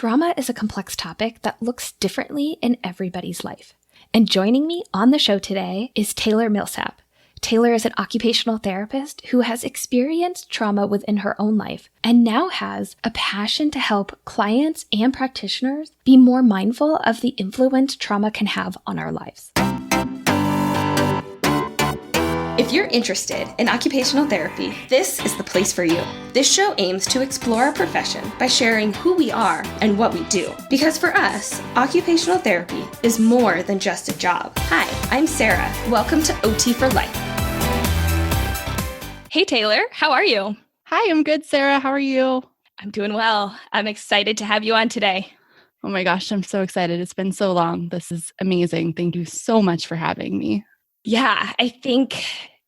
Trauma is a complex topic that looks differently in everybody's life. And joining me on the show today is Taelor Millsap. Taelor is an occupational therapist who has experienced trauma within her own life and now has a passion to help clients and practitioners be more mindful of the influence trauma can have on our lives. If you're interested in occupational therapy, this is the place for you. This show aims to explore our profession by sharing who we are and what we do. Because for us, occupational therapy is more than just a job. Hi, I'm Sarah. Welcome to OT for Life. Hey, Taelor, how are you? Hi, I'm good, Sarah. How are you? I'm doing well. I'm excited to have you on today. Oh my gosh, I'm so excited. It's been so long. This is amazing. Thank you so much for having me. Yeah, I think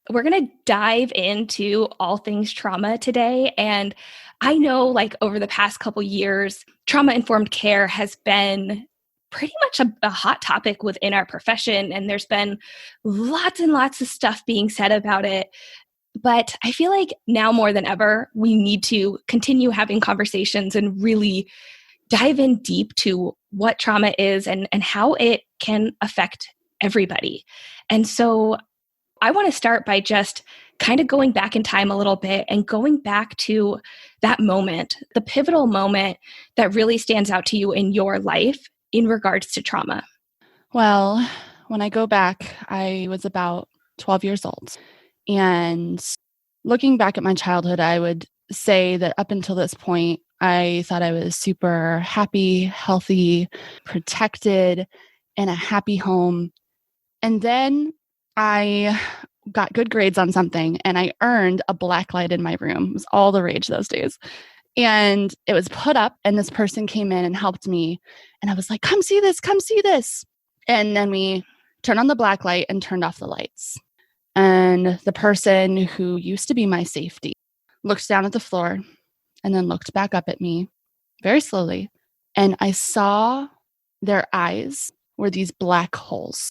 we're going to dive into all things trauma today. And I know over the past couple years, trauma-informed care has been pretty much a hot topic within our profession. And there's been lots and lots of stuff being said about it. But I feel like now more than ever, we need to continue having conversations and really dive in deep to what trauma is and how it can affect everybody. And so I want to start by just kind of going back in time a little bit and going back to that moment, the pivotal moment that really stands out to you in your life in regards to trauma. Well, when I go back, I was about 12 years old. And looking back at my childhood, I would say that up until this point, I thought I was super happy, healthy, protected, in a happy home. And then I got good grades on something and I earned a black light in my room. It was all the rage those days. And it was put up and this person came in and helped me. And I was like, come see this, come see this. And then we turned on the black light and turned off the lights. And the person who used to be my safety looked down at the floor and then looked back up at me very slowly. And I saw their eyes were these black holes.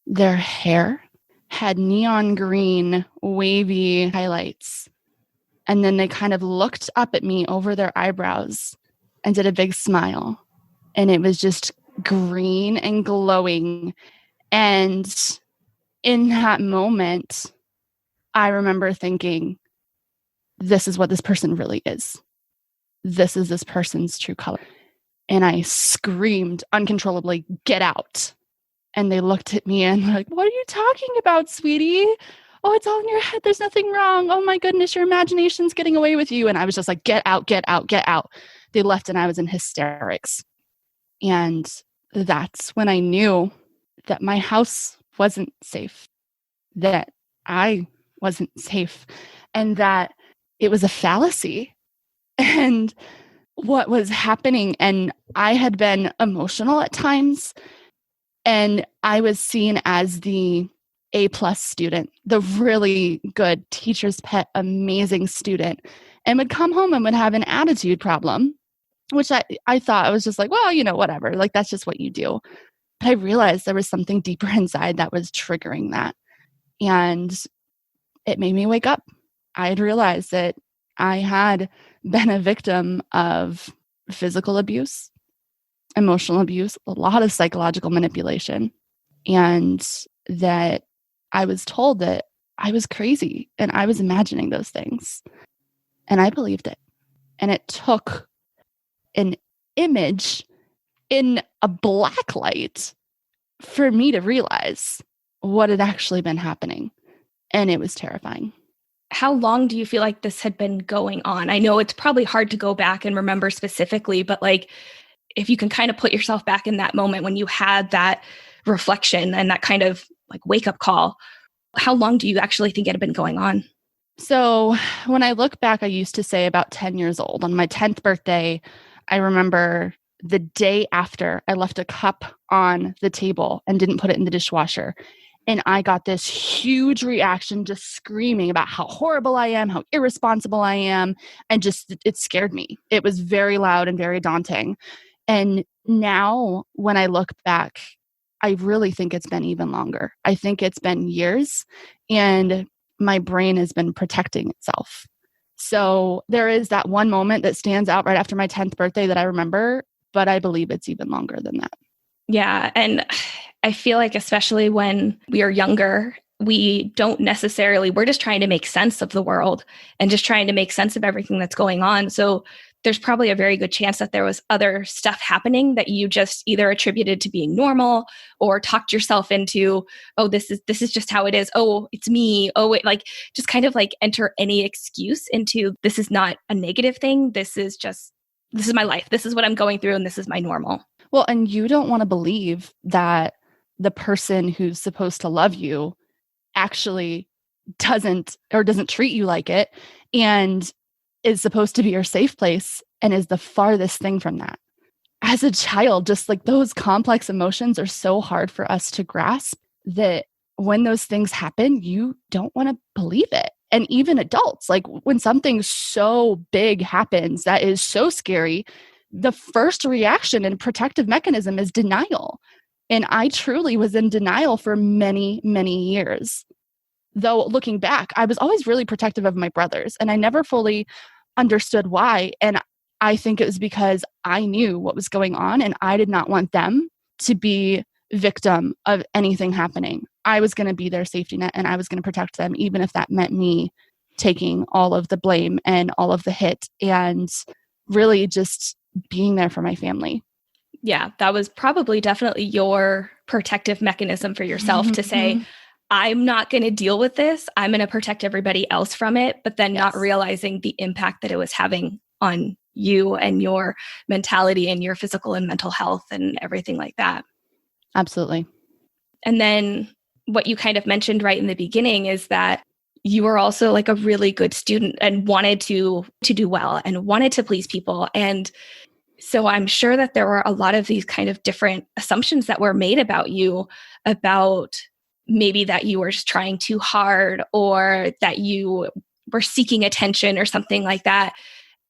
Their hair had neon green, wavy highlights. And then they kind of looked up at me over their eyebrows and did a big smile. And it was just green and glowing. And in that moment, I remember thinking, this is what this person really is. This is this person's true color. And I screamed uncontrollably, get out. And they looked at me and were like, what are you talking about, sweetie? Oh, it's all in your head. There's nothing wrong. Oh my goodness, your imagination's getting away with you. And I was just like, get out, get out, get out. They left and I was in hysterics. And that's when I knew that my house wasn't safe, that I wasn't safe, and that it was a fallacy. And what was happening, and I had been emotional at times, and I was seen as the A+ student, the really good teacher's pet, amazing student, and would come home and would have an attitude problem, which I thought, I was just like, well, whatever, that's just what you do. But I realized there was something deeper inside that was triggering that. And it made me wake up. I had realized that I had been a victim of physical abuse, emotional abuse, a lot of psychological manipulation, and that I was told that I was crazy and I was imagining those things. And I believed it. And it took an image in a black light for me to realize what had actually been happening. And it was terrifying. How long do you feel like this had been going on? I know it's probably hard to go back and remember specifically, but if you can kind of put yourself back in that moment when you had that reflection and that kind of wake up call, how long do you actually think it had been going on? So when I look back, I used to say about 10 years old. On my 10th birthday, I remember the day after I left a cup on the table and didn't put it in the dishwasher. And I got this huge reaction, just screaming about how horrible I am, how irresponsible I am. And just, it scared me. It was very loud and very daunting. And now when I look back, I really think it's been even longer. I think it's been years and my brain has been protecting itself. So there is that one moment that stands out right after my 10th birthday that I remember. but I believe it's even longer than that. Yeah. And I feel like, especially when we are younger, we're just trying to make sense of the world and just trying to make sense of everything that's going on. So there's probably a very good chance that there was other stuff happening that you just either attributed to being normal or talked yourself into, oh, this is just how it is. Oh, it's me. Oh, like just kind of like enter any excuse into, this is not a negative thing. This is my life. This is what I'm going through, and this is my normal. Well, and you don't want to believe that the person who's supposed to love you actually doesn't treat you like it and is supposed to be your safe place and is the farthest thing from that. As a child, just like those complex emotions are so hard for us to grasp that when those things happen, you don't want to believe it. And even adults, like when something so big happens that is so scary, the first reaction and protective mechanism is denial. And I truly was in denial for many, many years. Though looking back, I was always really protective of my brothers, and I never fully understood why. And I think it was because I knew what was going on, and I did not want them to be victim of anything happening. I was going to be their safety net, and I was going to protect them, even if that meant me taking all of the blame and all of the hit, and really just being there for my family. Yeah, that was probably definitely your protective mechanism for yourself to say, I'm not going to deal with this. I'm going to protect everybody else from it, but then not realizing the impact that it was having on you and your mentality and your physical and mental health and everything like that. Absolutely. And then what you kind of mentioned right in the beginning is that you were also like a really good student and wanted to do well and wanted to please people. And so I'm sure that there were a lot of these kind of different assumptions that were made about you, about maybe that you were just trying too hard or that you were seeking attention or something like that.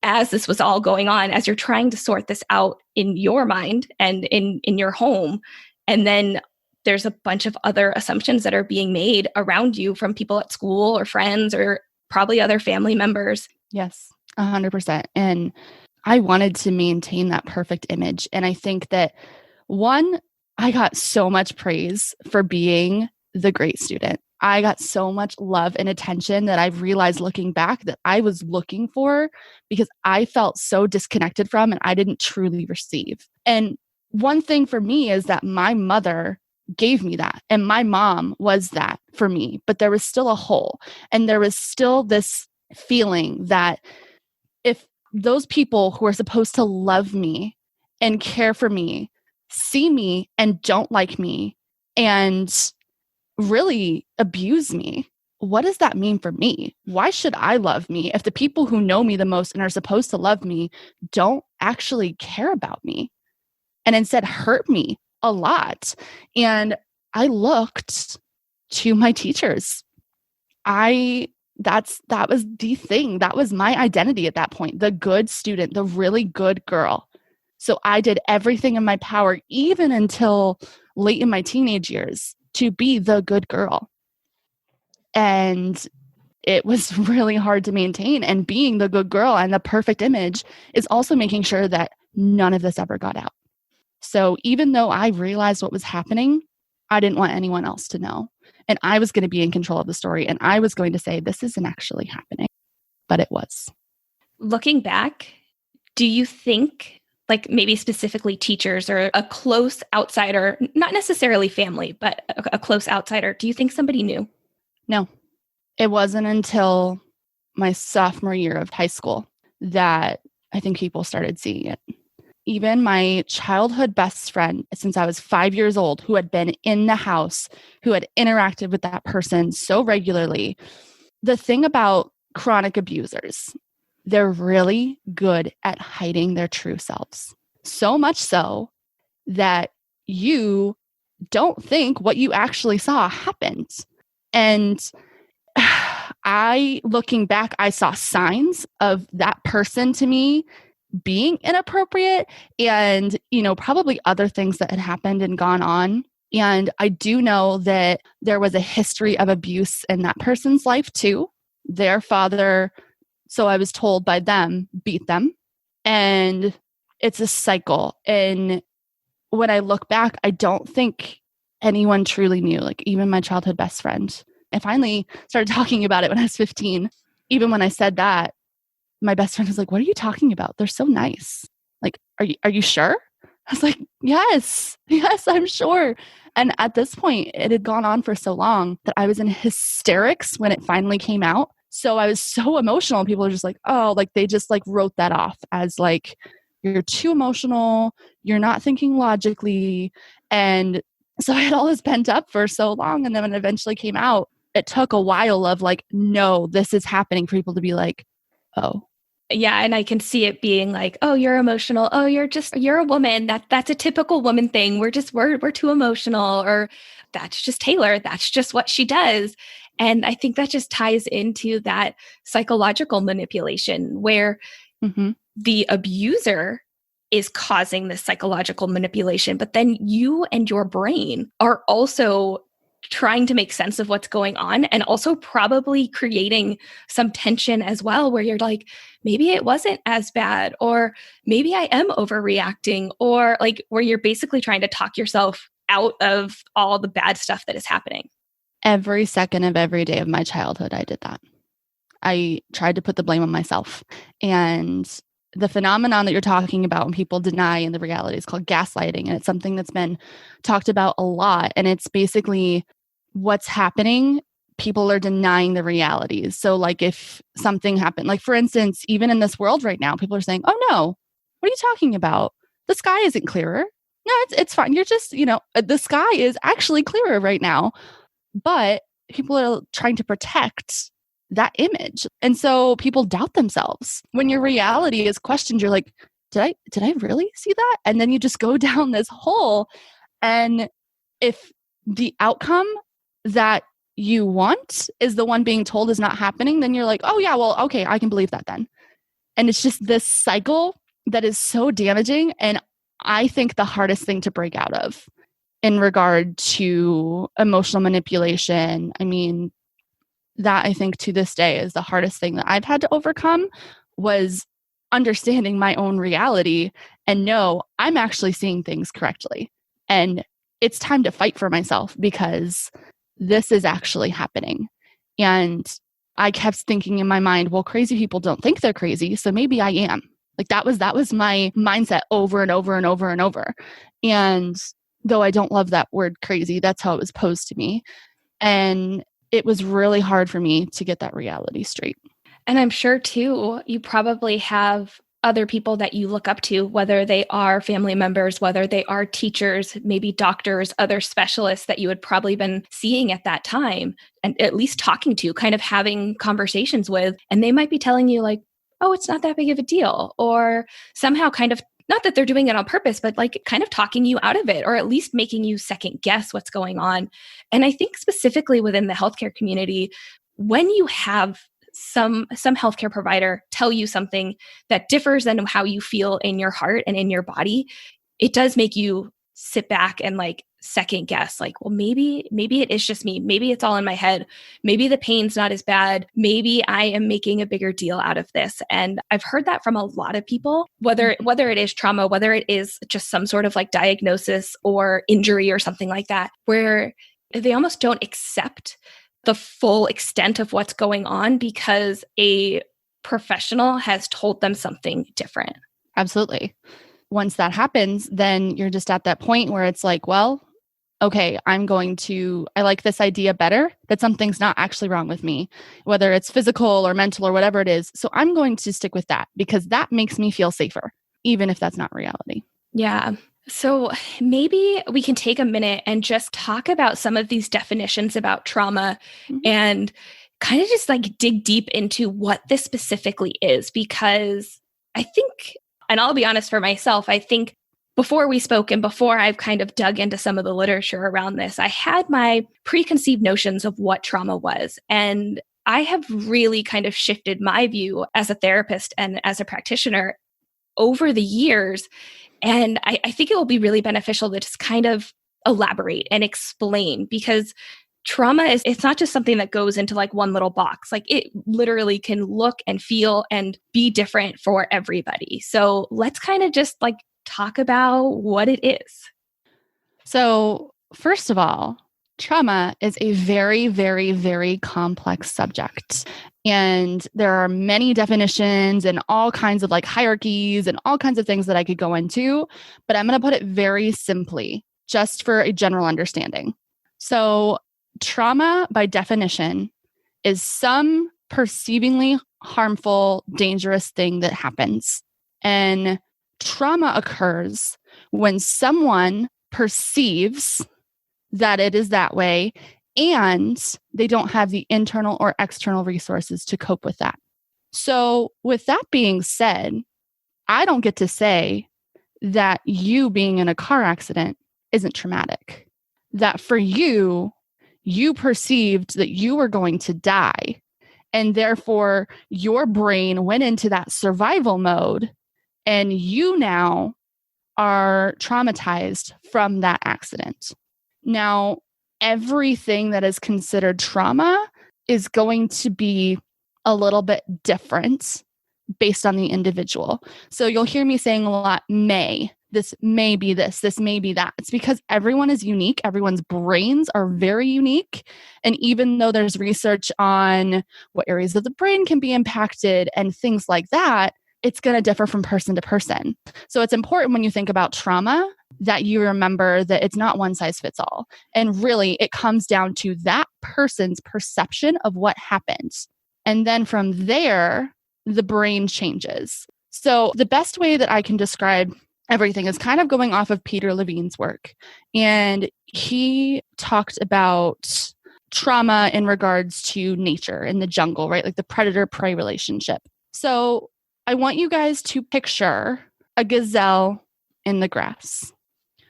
As this was all going on, as you're trying to sort this out in your mind and in your home, and then there's a bunch of other assumptions that are being made around you from people at school or friends or probably other family members. Yes, 100%. And I wanted to maintain that perfect image. And I think that I got so much praise for being the great student. I got so much love and attention that I've realized looking back that I was looking for because I felt so disconnected from and I didn't truly receive. And one thing for me is that my mother gave me that and my mom was that for me, but there was still a hole and there was still this feeling that if those people who are supposed to love me and care for me see me and don't like me and really abuse me, what does that mean for me? Why should I love me if the people who know me the most and are supposed to love me don't actually care about me and instead hurt me a lot? And I looked to my teachers. That was the thing. That was my identity at that point, the good student, the really good girl. So I did everything in my power, even until late in my teenage years, to be the good girl. And it was really hard to maintain. And being the good girl and the perfect image is also making sure that none of this ever got out. So even though I realized what was happening, I didn't want anyone else to know. And I was going to be in control of the story. And I was going to say, this isn't actually happening. But it was. Looking back, do you think, like maybe specifically teachers or a close outsider, not necessarily family, but a close outsider, do you think somebody knew? No. It wasn't until my sophomore year of high school that I think people started seeing it. Even my childhood best friend, since I was 5 years old, who had been in the house, who had interacted with that person so regularly. The thing about chronic abusers, they're really good at hiding their true selves. So much so that you don't think what you actually saw happened. And looking back, I saw signs of that person to me being inappropriate and, probably other things that had happened and gone on. And I do know that there was a history of abuse in that person's life too. Their father, so I was told by them, beat them. And it's a cycle. And when I look back, I don't think anyone truly knew, like even my childhood best friend. I finally started talking about it when I was 15. Even when I said that, my best friend was like, "What are you talking about? They're so nice. Like, are you sure?" I was like, "Yes, yes, I'm sure." And at this point, it had gone on for so long that I was in hysterics when it finally came out. So I was so emotional. People are just like, "Oh," like they just like wrote that off as like, "You're too emotional. You're not thinking logically." And so I had all this pent up for so long. And then when it eventually came out, it took a while of like, no, this is happening for people to be like, oh. Yeah, and I can see it being like, "Oh, you're emotional. Oh, you're a woman. That's a typical woman thing. We're too emotional," or "That's just Taylor. That's just what she does." And I think that just ties into that psychological manipulation where Mm-hmm. the abuser is causing this psychological manipulation, but then you and your brain are also trying to make sense of what's going on and also probably creating some tension as well, where you're like, maybe it wasn't as bad, or maybe I am overreacting, or like where you're basically trying to talk yourself out of all the bad stuff that is happening. Every second of every day of my childhood, I did that. I tried to put the blame on myself. And the phenomenon that you're talking about when people deny in the reality is called gaslighting. And it's something that's been talked about a lot. And it's basically what's happening. People are denying the realities. So, like, if something happened, like, for instance, even in this world right now, people are saying, "Oh, no, what are you talking about? The sky isn't clearer. No, it's fine. You're just, the sky is actually clearer right now." But people are trying to protect that image. And so people doubt themselves. When your reality is questioned, you're like, did I really see that? And then you just go down this hole. And if the outcome that you want is the one being told is not happening, then you're like, "Oh yeah, well, okay, I can believe that then." And it's just this cycle that is so damaging. And I think the hardest thing to break out of in regard to emotional manipulation, I mean, that I think to this day is the hardest thing that I've had to overcome, was understanding my own reality and know I'm actually seeing things correctly. And it's time to fight for myself because this is actually happening. And I kept thinking in my mind, well, crazy people don't think they're crazy, so maybe I am. Like that was my mindset over and over and over and over. And though I don't love that word crazy, that's how it was posed to me. And it was really hard for me to get that reality straight. And I'm sure too, you probably have other people that you look up to, whether they are family members, whether they are teachers, maybe doctors, other specialists that you had probably been seeing at that time and at least talking to, kind of having conversations with. And they might be telling you like, "Oh, it's not that big of a deal," or somehow kind of, not that they're doing it on purpose, but like kind of talking you out of it, or at least making you second guess what's going on. And I think specifically within the healthcare community, when you have some healthcare provider tell you something that differs than how you feel in your heart and in your body, it does make you sit back and like second guess, like, well, maybe it is just me. Maybe it's all in my head. Maybe the pain's not as bad. Maybe I am making a bigger deal out of this. And I've heard that from a lot of people, whether it is trauma, whether it is just some sort of like diagnosis or injury or something like that, where they almost don't accept the full extent of what's going on because a professional has told them something different. Absolutely. Once that happens, then you're just at that point where it's like, well, okay, I like this idea better, that something's not actually wrong with me, whether it's physical or mental or whatever it is. So I'm going to stick with that because that makes me feel safer, even if that's not reality. Yeah. So maybe we can take a minute and just talk about some of these definitions about trauma and kind of just like dig deep into what this specifically is, because I think, and I'll be honest for myself, I think before we spoke and before I've kind of dug into some of the literature around this, I had my preconceived notions of what trauma was. And I have really kind of shifted my view as a therapist and as a practitioner over the years. And I think it will be really beneficial to just kind of elaborate and explain, because trauma it's not just something that goes into like one little box. Like it literally can look and feel and be different for everybody. So let's kind of just like talk about what it is. So, first of all, trauma is a very, very, very complex subject. And there are many definitions and all kinds of like hierarchies and all kinds of things that I could go into. But I'm going to put it very simply, just for a general understanding. So, trauma, by definition, is some perceivingly harmful, dangerous thing that happens. And trauma occurs when someone perceives that it is that way and they don't have the internal or external resources to cope with that. So, with that being said, I don't get to say that you being in a car accident isn't traumatic. That for you, you perceived that you were going to die. And therefore, your brain went into that survival mode, and you now are traumatized from that accident. Now, everything that is considered trauma is going to be a little bit different based on the individual. So you'll hear me saying a lot, this may be this may be that. It's because everyone is unique. Everyone's brains are very unique. And even though there's research on what areas of the brain can be impacted and things like that, it's going to differ from person to person. So it's important when you think about trauma that you remember that it's not one size fits all. And really, it comes down to that person's perception of what happened. And then from there, the brain changes. So the best way that I can describe everything is kind of going off of Peter Levine's work. And he talked about trauma in regards to nature in the jungle, right? Like the predator-prey relationship. So I want you guys to picture a gazelle in the grass.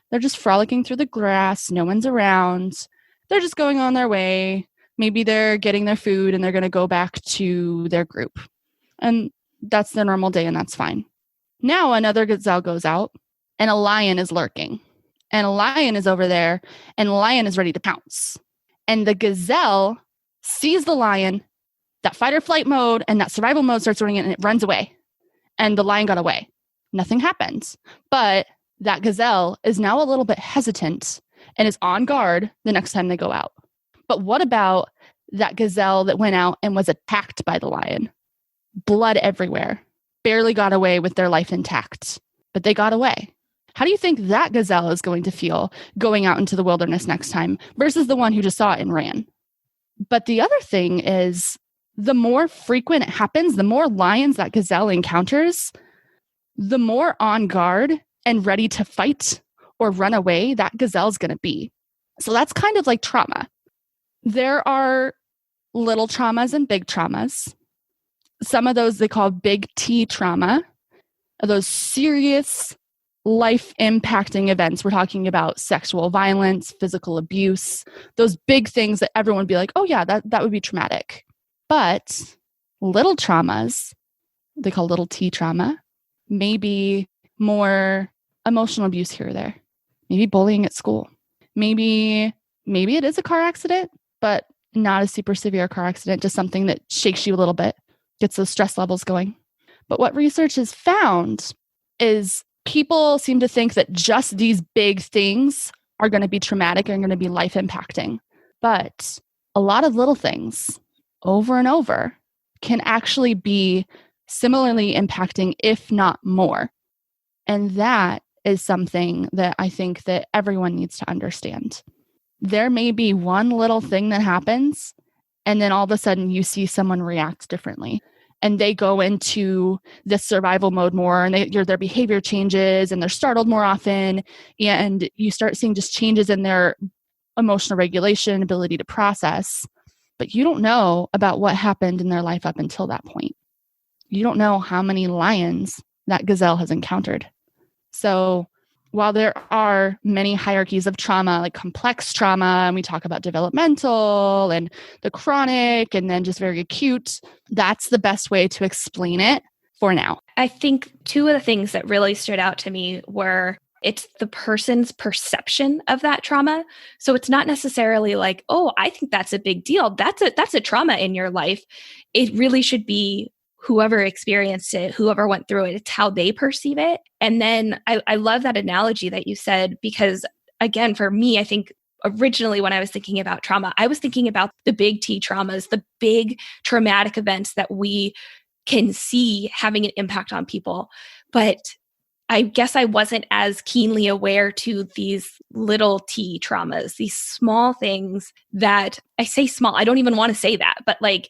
They're just frolicking through the grass. No one's around. They're just going on their way. Maybe they're getting their food and they're going to go back to their group. And that's their normal day, and that's fine. Now another gazelle goes out and a lion is lurking. And a lion is over there and the lion is ready to pounce. And the gazelle sees the lion, that fight or flight mode and that survival mode starts running and it runs away. And the lion got away. Nothing happens. But that gazelle is now a little bit hesitant and is on guard the next time they go out. But what about that gazelle that went out and was attacked by the lion? Blood everywhere. Barely got away with their life intact, but they got away. How do you think that gazelle is going to feel going out into the wilderness next time versus the one who just saw it and ran? But the other thing is, the more frequent it happens, the more lions that gazelle encounters, the more on guard and ready to fight or run away that gazelle is going to be. So that's kind of like trauma. There are little traumas and big traumas. Some of those they call big T trauma, are those serious life-impacting events. We're talking about sexual violence, physical abuse, those big things that everyone would be like, oh yeah, that would be traumatic. But little traumas, they call little T trauma, maybe more emotional abuse here or there, maybe bullying at school, maybe it is a car accident, but not a super severe car accident, just something that shakes you a little bit, gets those stress levels going. But what research has found is people seem to think that just these big things are going to be traumatic and going to be life impacting. But a lot of little things over and over can actually be similarly impacting, if not more. And that is something that I think that everyone needs to understand. There may be one little thing that happens, and then all of a sudden you see someone react differently. And they go into this survival mode more, and their behavior changes, and they're startled more often. And you start seeing just changes in their emotional regulation, ability to process. But you don't know about what happened in their life up until that point. You don't know how many lions that gazelle has encountered. So while there are many hierarchies of trauma, like complex trauma, and we talk about developmental and the chronic and then just very acute, that's the best way to explain it for now. I think two of the things that really stood out to me were It's the person's perception of that trauma. So it's not necessarily like, oh, I think that's a big deal. That's a trauma in your life. It really should be whoever experienced it, whoever went through it. It's how they perceive it. And then I love that analogy that you said, because again, for me, I think originally when I was thinking about trauma, I was thinking about the big T traumas, the big traumatic events that we can see having an impact on people. But I guess I wasn't as keenly aware to these little T traumas, these small things that I say small. I don't even want to say that, but like,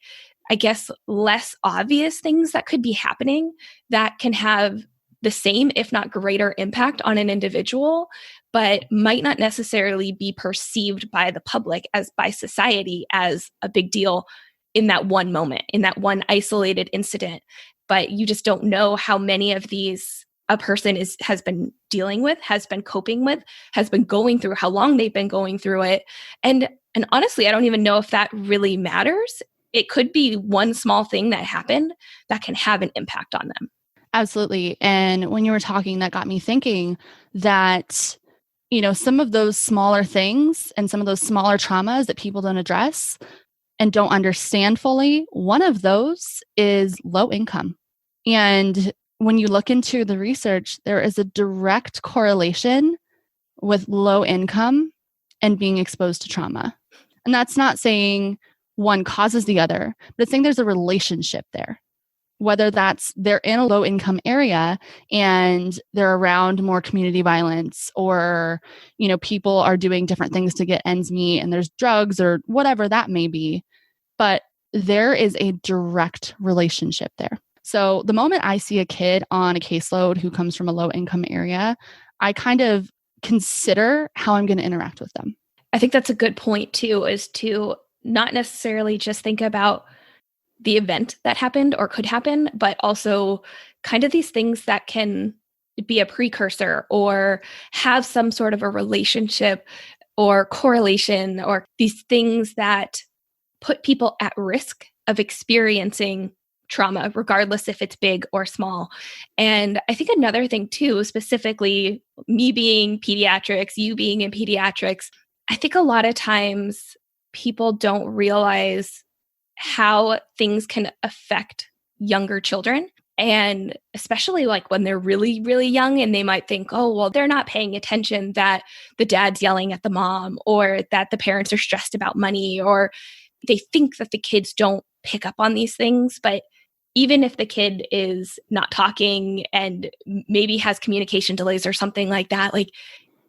I guess less obvious things that could be happening that can have the same, if not greater, impact on an individual, but might not necessarily be perceived by the public as by society as a big deal in that one moment, in that one isolated incident. But you just don't know how many of these a person has been dealing with, has been coping with, has been going through, how long they've been going through it. And honestly, I don't even know if that really matters. It could be one small thing that happened that can have an impact on them. Absolutely. And when you were talking, that got me thinking that, some of those smaller things and some of those smaller traumas that people don't address and don't understand fully, one of those is low income. And when you look into the research, there is a direct correlation with low income and being exposed to trauma. And that's not saying one causes the other, but it's saying there's a relationship there. Whether that's they're in a low income area and they're around more community violence, or, people are doing different things to get ends meet and there's drugs or whatever that may be. But there is a direct relationship there. So the moment I see a kid on a caseload who comes from a low income area, I kind of consider how I'm going to interact with them. I think that's a good point too, is to not necessarily just think about the event that happened or could happen, but also kind of these things that can be a precursor or have some sort of a relationship or correlation, or these things that put people at risk of experiencing trauma, regardless if it's big or small. And I think another thing too, specifically me being pediatrics, you being in pediatrics, I think a lot of times people don't realize how things can affect younger children. And especially like when they're really, really young and they might think, oh, well, they're not paying attention that the dad's yelling at the mom, or that the parents are stressed about money, or they think that the kids don't pick up on these things. But even if the kid is not talking and maybe has communication delays or something like that, like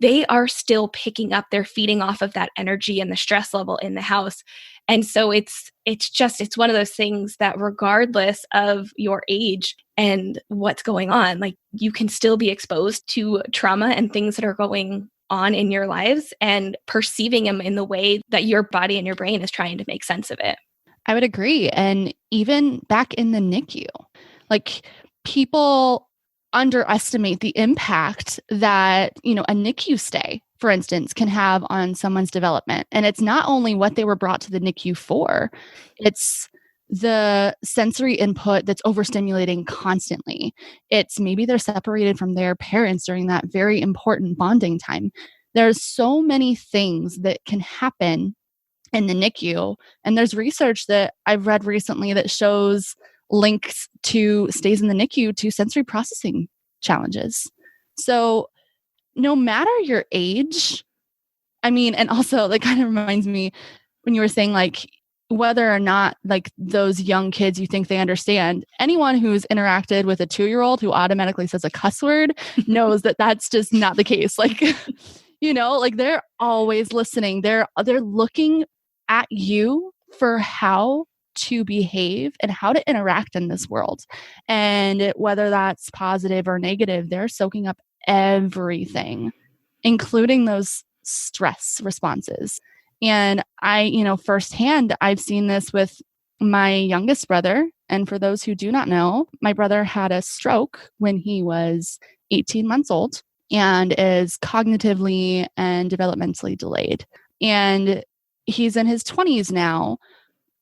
they are still picking up, they're feeding off of that energy and the stress level in the house. And so it's one of those things that regardless of your age and what's going on, like you can still be exposed to trauma and things that are going on in your lives and perceiving them in the way that your body and your brain is trying to make sense of it. I would agree. And even back in the NICU, like people underestimate the impact that, a NICU stay, for instance, can have on someone's development. And it's not only what they were brought to the NICU for, it's the sensory input that's overstimulating constantly. It's maybe they're separated from their parents during that very important bonding time. There's so many things that can happen in the NICU. And there's research that I've read recently that shows links to stays in the NICU to sensory processing challenges. So no matter your age, and also that kind of reminds me when you were saying like whether or not like those young kids you think they understand, anyone who's interacted with a 2-year-old who automatically says a cuss word knows that that's just not the case. Like, like they're always listening. They're looking at you for how to behave and how to interact in this world. And whether that's positive or negative, they're soaking up everything, including those stress responses. And I, firsthand, I've seen this with my youngest brother. And for those who do not know, my brother had a stroke when he was 18 months old and is cognitively and developmentally delayed. And he's in his 20s now.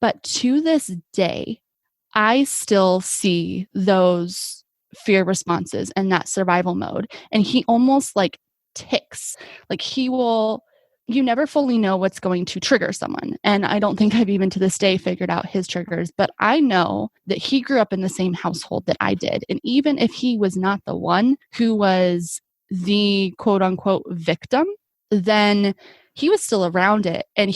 But to this day, I still see those fear responses and that survival mode. And he almost like ticks. Like you never fully know what's going to trigger someone. And I don't think I've even to this day figured out his triggers, but I know that he grew up in the same household that I did. And even if he was not the one who was the quote unquote victim, then he was still around it. And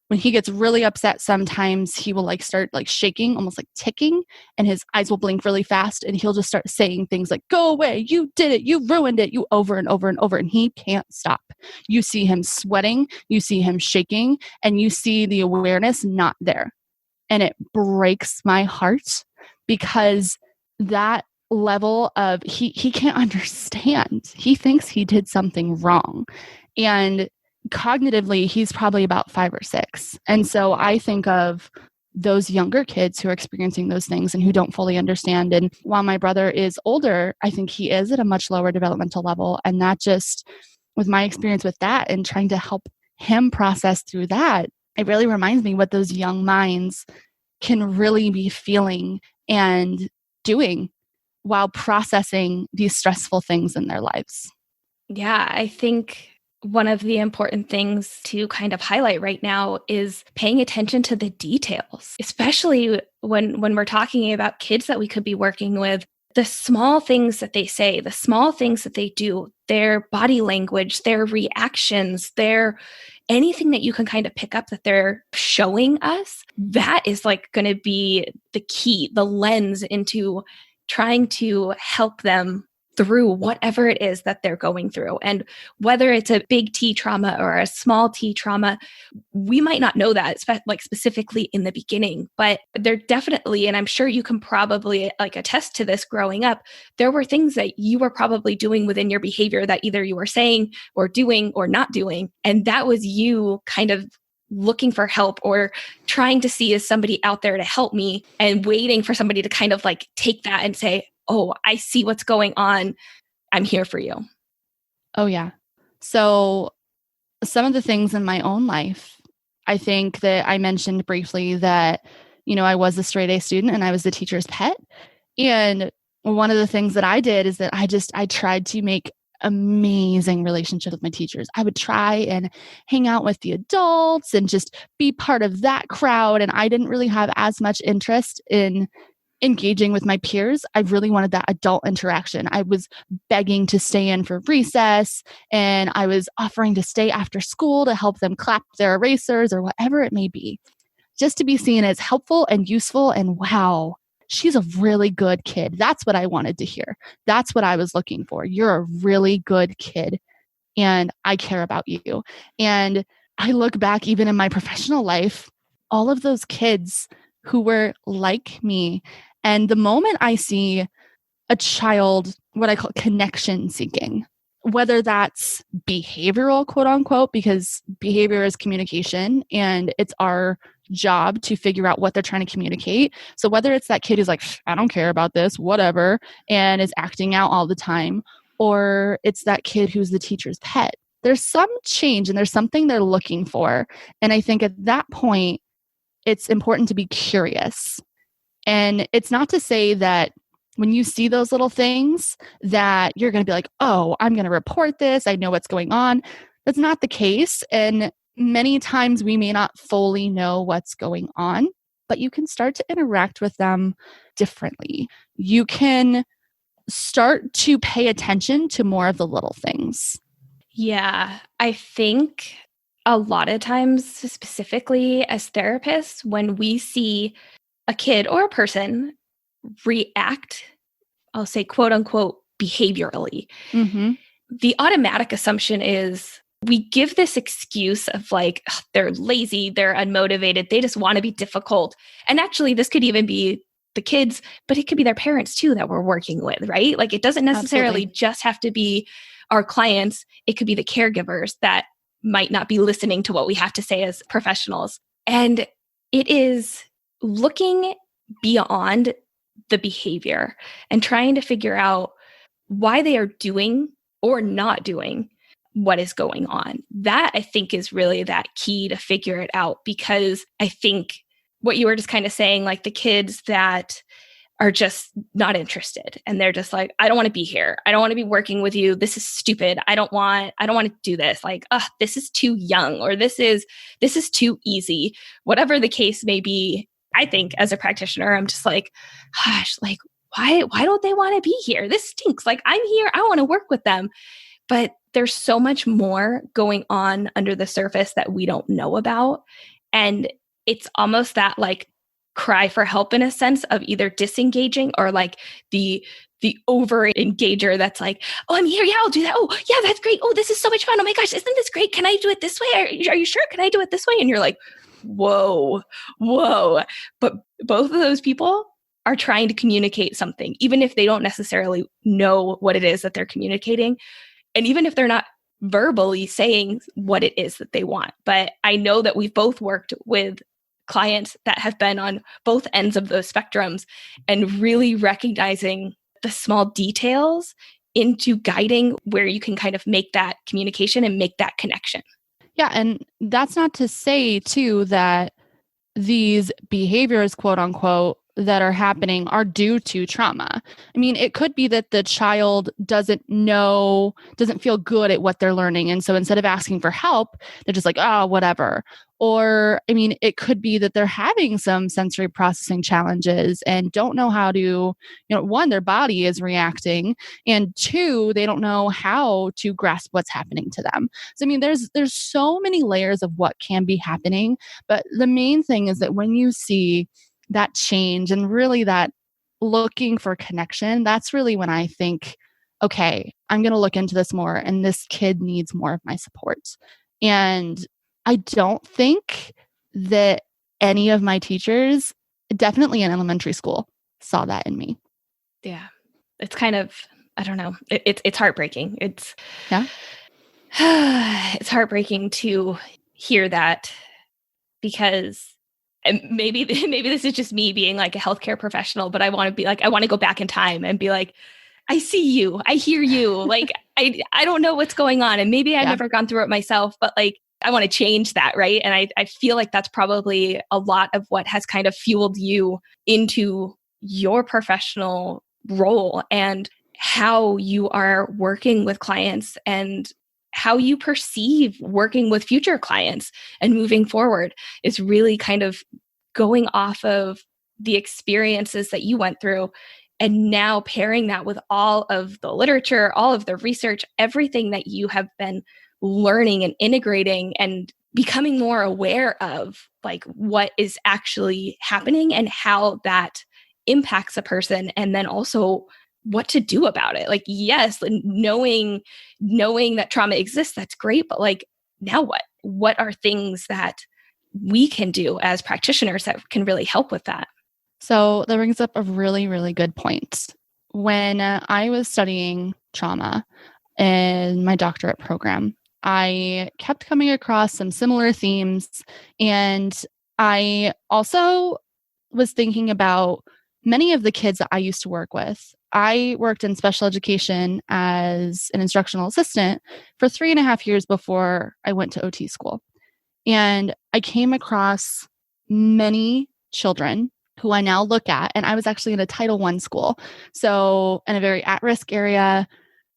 when he gets really upset, sometimes he will start shaking, almost like ticking, and his eyes will blink really fast. And he'll just start saying things like, "Go away, you did it, you ruined it," over and over and over. And he can't stop. You see him sweating, you see him shaking, and you see the awareness not there. And it breaks my heart because that level of he can't understand. He thinks he did something wrong. And cognitively, he's probably about 5 or 6. And so I think of those younger kids who are experiencing those things and who don't fully understand. And while my brother is older, I think he is at a much lower developmental level. And that just, with my experience with that and trying to help him process through that, it really reminds me what those young minds can really be feeling and doing while processing these stressful things in their lives. Yeah, I think one of the important things to kind of highlight right now is paying attention to the details, especially when we're talking about kids that we could be working with. The small things that they say, the small things that they do, their body language, their reactions, anything that you can kind of pick up that they're showing us, that is going to be the key, the lens into trying to help them through whatever it is that they're going through. And whether it's a big T trauma or a small T trauma, we might not know that specifically in the beginning, but there definitely, and I'm sure you can probably attest to this growing up, there were things that you were probably doing within your behavior that either you were saying or doing or not doing. And that was you kind of looking for help or trying to see, is somebody out there to help me, and waiting for somebody to kind of take that and say, "Oh, I see what's going on. I'm here for you." Oh, yeah. So some of the things in my own life, I think that I mentioned briefly that, I was a straight A student and I was the teacher's pet. And one of the things that I did is that I tried to make amazing relationship with my teachers. I would try and hang out with the adults and just be part of that crowd. And I didn't really have as much interest in engaging with my peers. I really wanted that adult interaction. I was begging to stay in for recess, and I was offering to stay after school to help them clap their erasers or whatever it may be, just to be seen as helpful and useful. And wow, she's a really good kid. That's what I wanted to hear. That's what I was looking for. You're a really good kid, and I care about you. And I look back even in my professional life, all of those kids who were like me. And the moment I see a child, what I call connection seeking, whether that's behavioral, quote unquote, because behavior is communication and it's our job to figure out what they're trying to communicate. So whether it's that kid who's like, "I don't care about this, whatever," and is acting out all the time, or it's that kid who's the teacher's pet, there's some change and there's something they're looking for. And I think at that point, it's important to be curious. And it's not to say that when you see those little things that you're going to be like, "Oh, I'm going to report this. I know what's going on." That's not the case. And many times we may not fully know what's going on, but you can start to interact with them differently. You can start to pay attention to more of the little things. Yeah, I think a lot of times, specifically as therapists, when we see a kid or a person react, I'll say quote unquote, behaviorally, the automatic assumption is we give this excuse of they're lazy, they're unmotivated, they just want to be difficult. And actually, this could even be the kids, but it could be their parents too that we're working with, right? It doesn't necessarily just have to be our clients. It could be the caregivers that might not be listening to what we have to say as professionals. And it is looking beyond the behavior and trying to figure out why they are doing or not doing what is going on. That, I think, is really that key to figure it out, because I think what you were just kind of saying, the kids that are just not interested. And they're just like, I don't want to be here. I don't want to be working with you. This is stupid. I don't want to do this. Like, this is too young, or this is too easy. Whatever the case may be, I think as a practitioner, I'm just like, gosh, like, why don't they want to be here? This stinks. Like, I'm here. I want to work with them. But there's so much more going on under the surface that we don't know about. And it's almost that like cry for help in a sense of either disengaging or like the over engager that's like, oh, I'm here. Yeah, I'll do that. Oh, yeah, that's great. Oh, this is so much fun. Oh my gosh, isn't this great? Can I do it this way? Are you sure? Can I do it this way? And you're like, whoa. But both of those people are trying to communicate something, even if they don't necessarily know what it is that they're communicating. And even if they're not verbally saying what it is that they want. But I know that we've both worked with clients that have been on both ends of those spectrums and really recognizing the small details into guiding where you can kind of make that communication and make that connection. Yeah. And that's not to say, too, that these behaviors, quote unquote, that are happening are due to trauma. I mean, it could be that the child doesn't feel good at what they're learning. And so instead of asking for help, they're just like, oh, whatever. Or, I mean, it could be that they're having some sensory processing challenges and don't know how to, one, their body is reacting, and two, they don't know how to grasp what's happening to them. So, I mean, there's so many layers of what can be happening. But the main thing is that when you see that change and really that looking for connection, that's really when I think, okay, I'm going to look into this more and this kid needs more of my support. And I don't think that any of my teachers, definitely in elementary school, saw that in me. Yeah. It's kind of, I don't know. It's heartbreaking. It's heartbreaking to hear that, because and maybe this is just me being like a healthcare professional, but I want to go back in time and be like, I see you, I hear you. Like, I don't know what's going on. And maybe I've never gone through it myself, but like, I want to change that. Right. And I feel like that's probably a lot of what has kind of fueled you into your professional role and how you are working with clients and how you perceive working with future clients and moving forward is really kind of going off of the experiences that you went through and now pairing that with all of the literature, all of the research, everything that you have been learning and integrating and becoming more aware of, like what is actually happening and how that impacts a person, and then also what to do about it. Like, yes, knowing that trauma exists, that's great. But like, now what? What are things that we can do as practitioners that can really help with that? So that brings up a really, really good point. When I was studying trauma in my doctorate program, I kept coming across some similar themes. And I also was thinking about many of the kids that I used to work with. I worked in special education as an instructional assistant for 3.5 years before I went to OT school. And I came across many children who I now look at, and I was actually in a Title I school. So in a very at-risk area,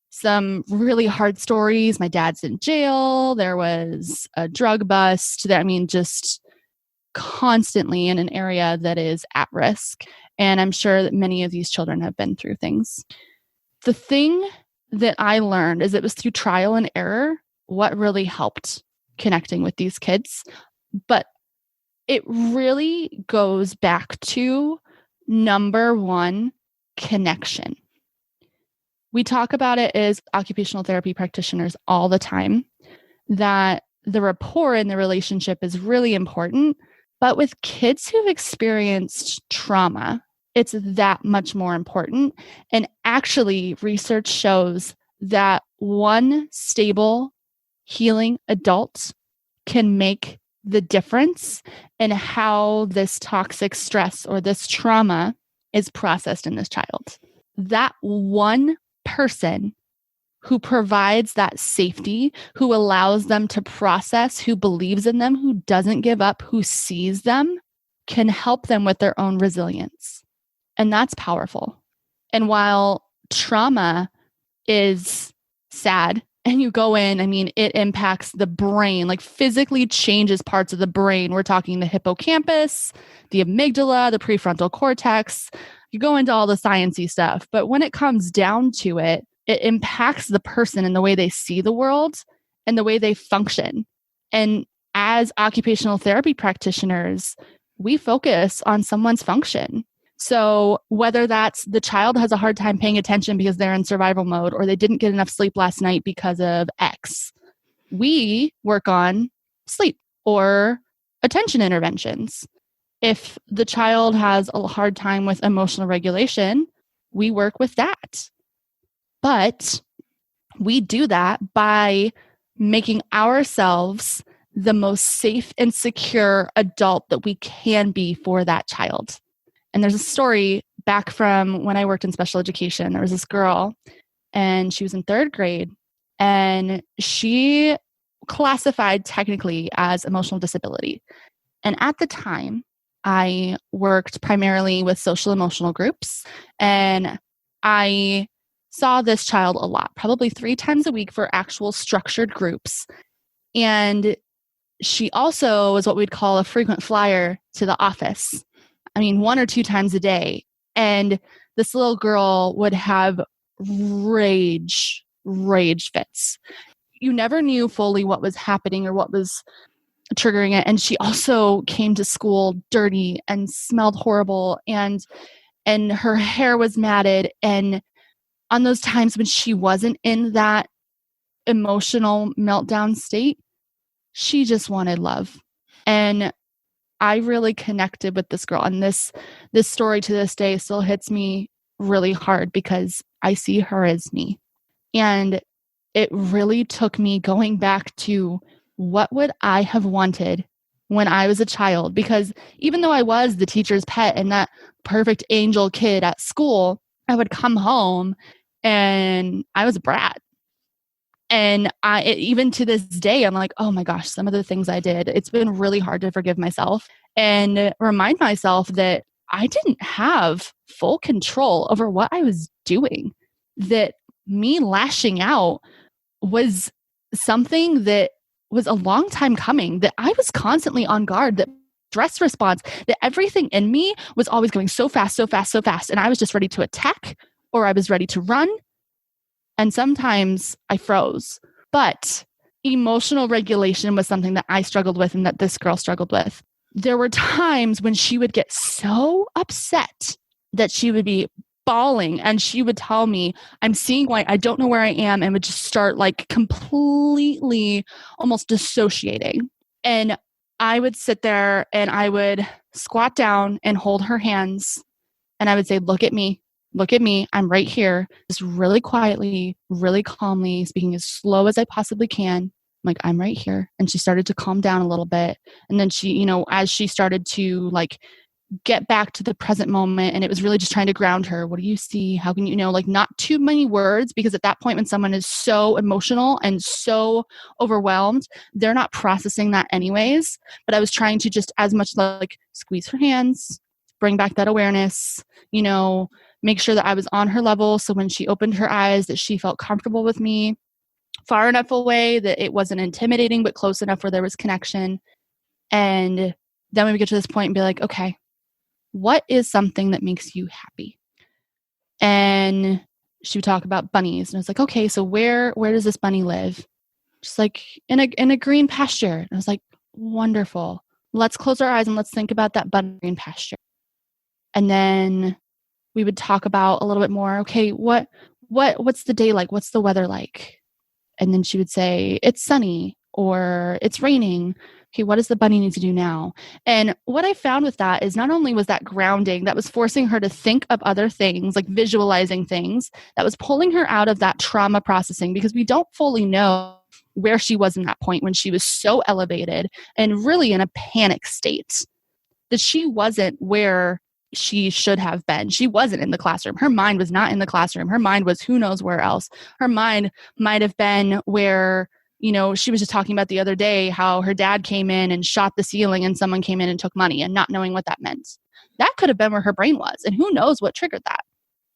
some really hard stories. My dad's in jail. There was a drug bust. Just constantly in an area that is at risk. And I'm sure that many of these children have been through things. The thing that I learned is it was through trial and error what really helped connecting with these kids. But it really goes back to number one, connection. We talk about it as occupational therapy practitioners all the time, that the rapport in the relationship is really important. But with kids who've experienced trauma, it's that much more important. And actually, research shows that one stable, healing adult can make the difference in how this toxic stress or this trauma is processed in this child. That one person who provides that safety, who allows them to process, who believes in them, who doesn't give up, who sees them, can help them with their own resilience. And that's powerful. And while trauma is sad and you go in, I mean, it impacts the brain, like physically changes parts of the brain. We're talking the hippocampus, the amygdala, the prefrontal cortex. You go into all the sciencey stuff. But when it comes down to it, it impacts the person in the way they see the world and the way they function. And as occupational therapy practitioners, we focus on someone's function. So whether that's the child has a hard time paying attention because they're in survival mode, or they didn't get enough sleep last night because of X, we work on sleep or attention interventions. If the child has a hard time with emotional regulation, we work with that. But we do that by making ourselves the most safe and secure adult that we can be for that child. And there's a story back from when I worked in special education. There was this girl, and she was in 3rd grade, and she classified technically as emotional disability. And at the time, I worked primarily with social emotional groups, and I saw this child a lot, probably 3 times a week for actual structured groups. And she also was what we'd call a frequent flyer to the office. I mean, 1 or 2 times a day. And this little girl would have rage fits. You never knew fully what was happening or what was triggering it. And she also came to school dirty and smelled horrible, and her hair was matted. And on those times when she wasn't in that emotional meltdown state, she just wanted love. And I really connected with this girl, and this story to this day still hits me really hard because I see her as me. And it really took me going back to what would I have wanted when I was a child? Because even though I was the teacher's pet and that perfect angel kid at school, I would come home and I was a brat. And even to this day, I'm like, oh my gosh, some of the things I did, it's been really hard to forgive myself and remind myself that I didn't have full control over what I was doing, that me lashing out was something that was a long time coming, that I was constantly on guard, that stress response, that everything in me was always going so fast, so fast, so fast. And I was just ready to attack, or I was ready to run. And sometimes I froze. But emotional regulation was something that I struggled with and that this girl struggled with. There were times when she would get so upset that she would be bawling, and she would tell me, I'm seeing white, I don't know where I am, and would just start like completely almost dissociating. And I would sit there and I would squat down and hold her hands, and I would say, look at me, I'm right here, just really quietly, really calmly, speaking as slow as I possibly can. I'm like, I'm right here. And she started to calm down a little bit. And then she, as she started to like get back to the present moment, and it was really just trying to ground her. What do you see? How can like not too many words, because at that point when someone is so emotional and so overwhelmed, they're not processing that anyways. But I was trying to just as much like squeeze her hands, bring back that awareness, make sure that I was on her level. So when she opened her eyes, that she felt comfortable with me, far enough away that it wasn't intimidating, but close enough where there was connection. And then we would get to this point and be like, okay, what is something that makes you happy? And she would talk about bunnies. And I was like, okay, so where does this bunny live? She's like, in a green pasture. And I was like, wonderful. Let's close our eyes and let's think about that bunny green pasture. And then we would talk about a little bit more, okay, what's the day like? What's the weather like? And then she would say, it's sunny or it's raining. Okay, what does the bunny need to do now? And what I found with that is not only was that grounding, that was forcing her to think of other things, like visualizing things, that was pulling her out of that trauma processing, because we don't fully know where she was in that point when she was so elevated and really in a panic state, that she wasn't where she should have been. She wasn't in the classroom. Her mind was not in the classroom. Her mind was who knows where else. Her mind might have been where, she was just talking about the other day how her dad came in and shot the ceiling and someone came in and took money, and not knowing what that meant. That could have been where her brain was. And who knows what triggered that.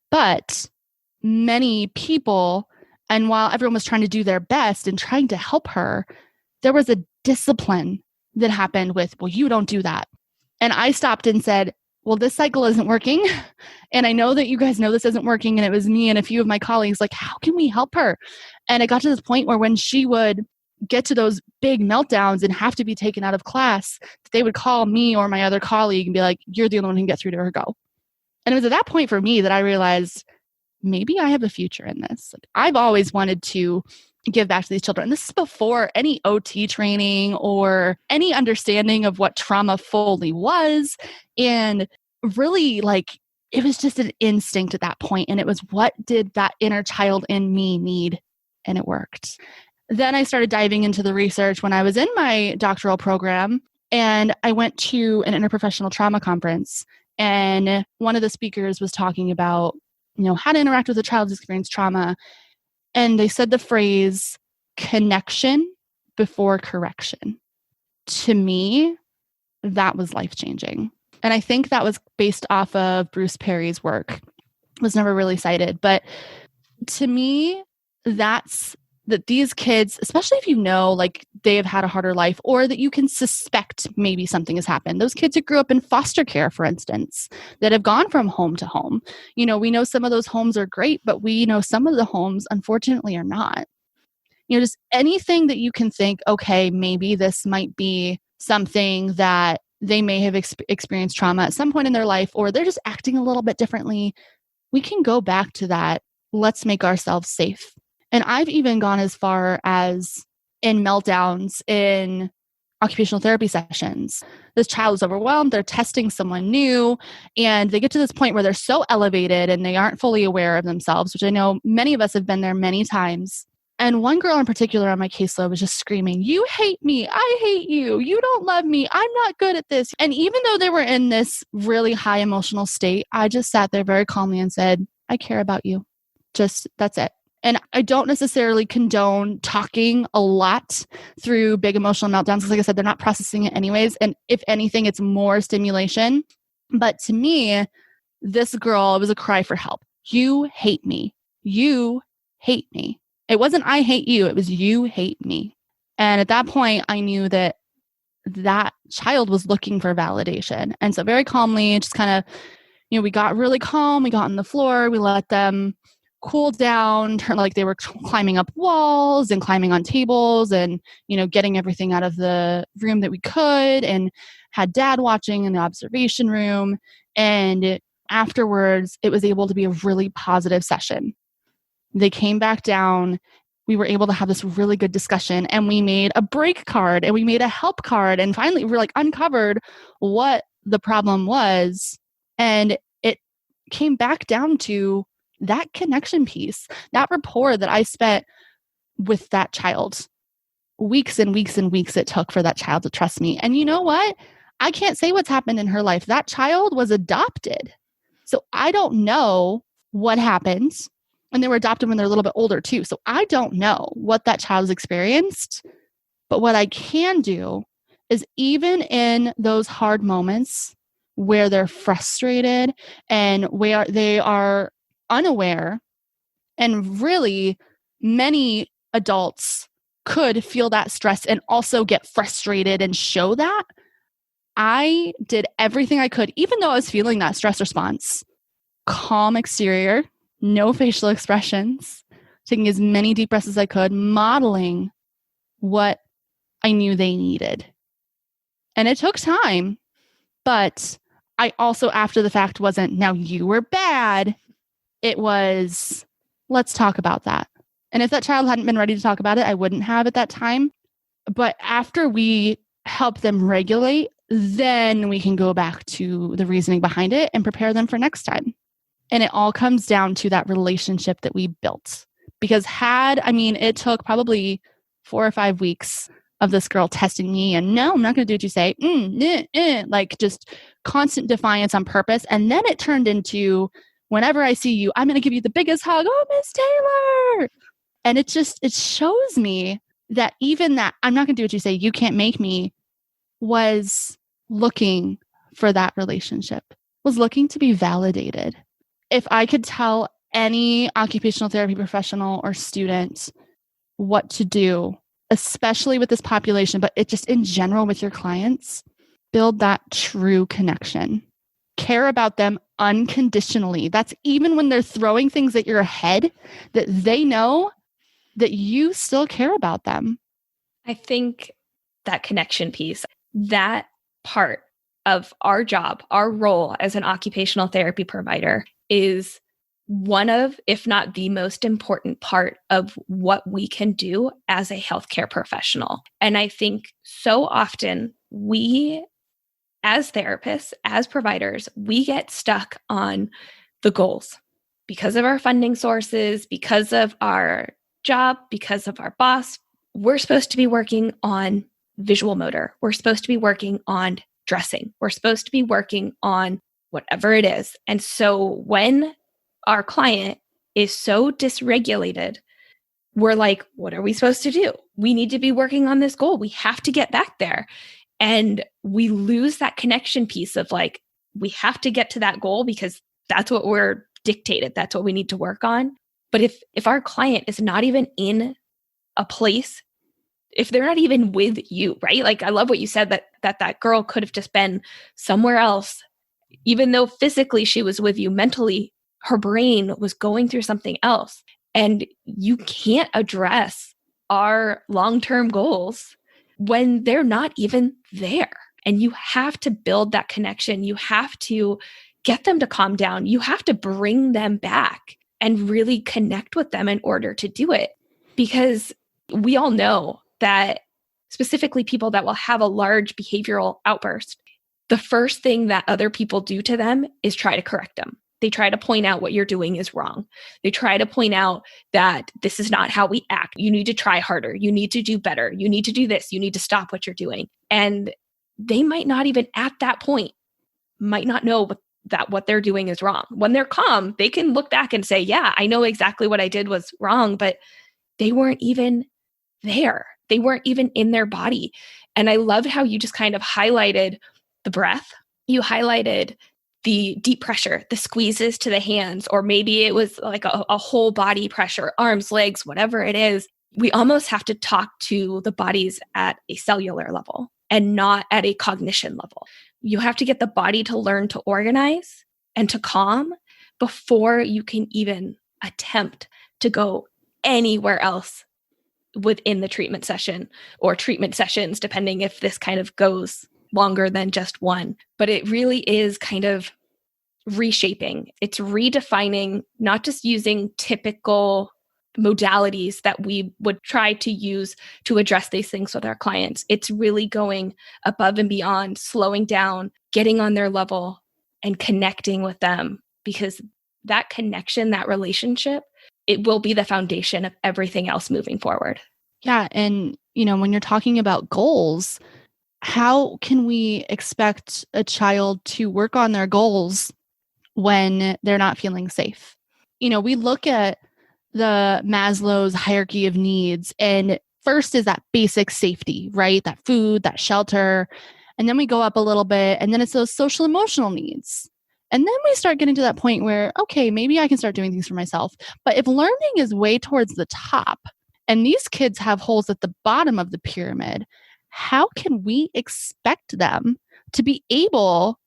But many people, and while everyone was trying to do their best and trying to help her, there was a discipline that happened with, well, you don't do that. And I stopped and said, well, this cycle isn't working. And I know that you guys know this isn't working. And it was me and a few of my colleagues, like, how can we help her? And it got to this point where when she would get to those big meltdowns and have to be taken out of class, they would call me or my other colleague and be like, you're the only one who can get through to her, go. And it was at that point for me that I realized maybe I have a future in this. Like, I've always wanted to give back to these children. And this is before any OT training or any understanding of what trauma fully was. And really, like, it was just an instinct at that point. And it was, what did that inner child in me need? And it worked. Then I started diving into the research when I was in my doctoral program, and I went to an interprofessional trauma conference. And one of the speakers was talking about, how to interact with a child who's experienced trauma. And they said the phrase connection before correction. To me, that was life-changing. And I think that was based off of Bruce Perry's work. It was never really cited. But to me, that's that these kids, especially if like they have had a harder life, or that you can suspect maybe something has happened. Those kids who grew up in foster care, for instance, that have gone from home to home. We know some of those homes are great, but we know some of the homes, unfortunately, are not. Just anything that you can think, okay, maybe this might be something that they may have experienced trauma at some point in their life, or they're just acting a little bit differently. We can go back to that. Let's make ourselves safe. And I've even gone as far as in meltdowns, in occupational therapy sessions. This child is overwhelmed. They're testing someone new, and they get to this point where they're so elevated and they aren't fully aware of themselves, which I know many of us have been there many times. And one girl in particular on my caseload was just screaming, you hate me. I hate you. You don't love me. I'm not good at this. And even though they were in this really high emotional state, I just sat there very calmly and said, I care about you. Just, that's it. And I don't necessarily condone talking a lot through big emotional meltdowns, because like I said, they're not processing it anyways. And if anything, it's more stimulation. But to me, this girl, it was a cry for help. You hate me. You hate me. It wasn't I hate you. It was you hate me. And at that point, I knew that that child was looking for validation. And so very calmly, just kind of, we got really calm. We got on the floor. We let them cool down, like they were climbing up walls and climbing on tables and, getting everything out of the room that we could, and had dad watching in the observation room. And afterwards, it was able to be a really positive session. They came back down. We were able to have this really good discussion, and we made a break card and we made a help card. And finally, we uncovered what the problem was. And it came back down to that connection piece, that rapport that I spent with that child. Weeks and weeks and weeks it took for that child to trust me. And you know what? I can't say what's happened in her life. That child was adopted. So I don't know what happened. And they were adopted when they're a little bit older too. So I don't know what that child's experienced. But what I can do is, even in those hard moments where they're frustrated and where they are unaware, and really many adults could feel that stress and also get frustrated and show that, I did everything I could, even though I was feeling that stress response. Calm exterior, no facial expressions, taking as many deep breaths as I could, modeling what I knew they needed. And it took time, but I also, after the fact, wasn't, now you were bad. It was, let's talk about that. And if that child hadn't been ready to talk about it, I wouldn't have at that time. But after we help them regulate, then we can go back to the reasoning behind it and prepare them for next time. And it all comes down to that relationship that we built. Because it took probably 4 or 5 weeks of this girl testing me, and no, I'm not going to do what you say, like just constant defiance on purpose. And then it turned into, whenever I see you, I'm going to give you the biggest hug. Oh, Miss Taylor. And it shows me that even that I'm not going to do what you say, you can't make me, was looking for that relationship was looking to be validated. If I could tell any occupational therapy professional or student what to do, especially with this population, but it just in general with your clients, build that true connection. Care about them unconditionally. That's even when they're throwing things at your head, that they know that you still care about them. I think that connection piece, that part of our job, our role as an occupational therapy provider is one of, if not the most important part of what we can do as a healthcare professional. And I think so often we, as therapists, as providers, we get stuck on the goals because of our funding sources, because of our job, because of our boss. We're supposed to be working on visual motor. We're supposed to be working on dressing. We're supposed to be working on whatever it is. And so when our client is so dysregulated, we're like, what are we supposed to do? We need to be working on this goal. We have to get back there. And we lose that connection piece of like, we have to get to that goal because that's what we're dictated. That's what we need to work on. But if our client is not even in a place, if they're not even with you, right? Like I love what you said that girl could have just been somewhere else, even though physically she was with you, mentally her brain was going through something else. And you can't address our long-term goals when they're not even there. And you have to build that connection. You have to get them to calm down. You have to bring them back and really connect with them in order to do it. Because we all know that specifically people that will have a large behavioral outburst, the first thing that other people do to them is try to correct them. They try to point out what you're doing is wrong. They try to point out that this is not how we act. You need to try harder. You need to do better. You need to do this. You need to stop what you're doing. And they might not even at that point, might not know that what they're doing is wrong. When they're calm, they can look back and say, yeah, I know exactly what I did was wrong, but they weren't even there. They weren't even in their body. And I loved how you just kind of highlighted the breath. You highlighted the deep pressure, the squeezes to the hands, or maybe it was like a whole body pressure, arms, legs, whatever it is. We almost have to talk to the bodies at a cellular level and not at a cognition level. You have to get the body to learn to organize and to calm before you can even attempt to go anywhere else within the treatment session or treatment sessions, depending if this kind of goes longer than just one. But it really is kind of reshaping. It's redefining, not just using typical modalities that we would try to use to address these things with our clients. It's really going above and beyond, slowing down, getting on their level and connecting with them, because that connection, that relationship, it will be the foundation of everything else moving forward. Yeah. And, when you're talking about goals, how can we expect a child to work on their goals when they're not feeling safe? We look at the Maslow's hierarchy of needs, and first is that basic safety, right? That food, that shelter. And then we go up a little bit, and then it's those social emotional needs. And then we start getting to that point where, okay, maybe I can start doing things for myself. But if learning is way towards the top and these kids have holes at the bottom of the pyramid, how can we expect them to be able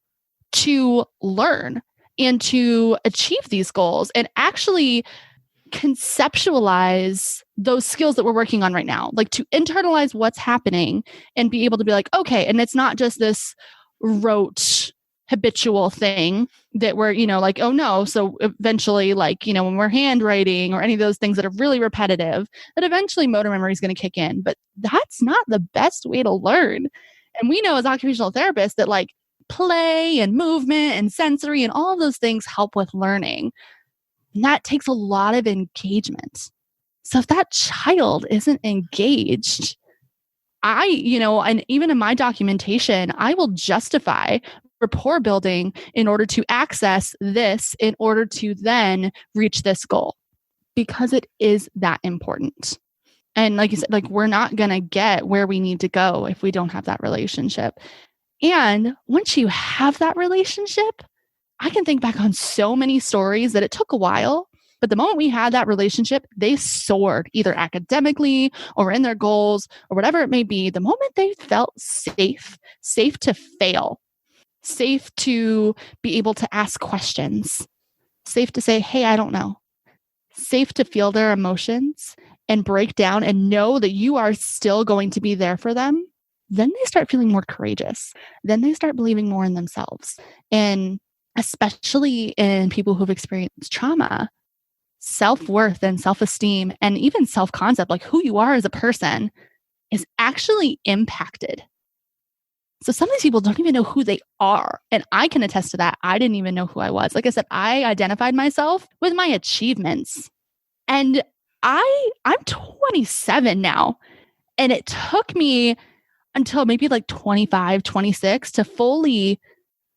to learn and to achieve these goals and actually conceptualize those skills that we're working on right now, like to internalize what's happening and be able to be like, okay, and it's not just this rote habitual thing that we're, like, oh no. So eventually, when we're handwriting or any of those things that are really repetitive, that eventually motor memory is going to kick in. But that's not the best way to learn. And we know as occupational therapists that play and movement and sensory and all of those things help with learning. And that takes a lot of engagement. So if that child isn't engaged, and even in my documentation, I will justify rapport building in order to access this, in order to then reach this goal, because it is that important. And like you said, we're not going to get where we need to go if we don't have that relationship. And once you have that relationship, I can think back on so many stories that it took a while, but the moment we had that relationship, they soared either academically or in their goals or whatever it may be. The moment they felt safe, safe to fail, safe to be able to ask questions, safe to say, hey, I don't know, safe to feel their emotions and break down and know that you are still going to be there for them, then they start feeling more courageous. Then they start believing more in themselves. And especially in people who've experienced trauma, self-worth and self-esteem and even self-concept, like who you are as a person, is actually impacted. So some of these people don't even know who they are. And I can attest to that. I didn't even know who I was. Like I said, I identified myself with my achievements. And I'm 27 now. And it took me until maybe like 25, 26 to fully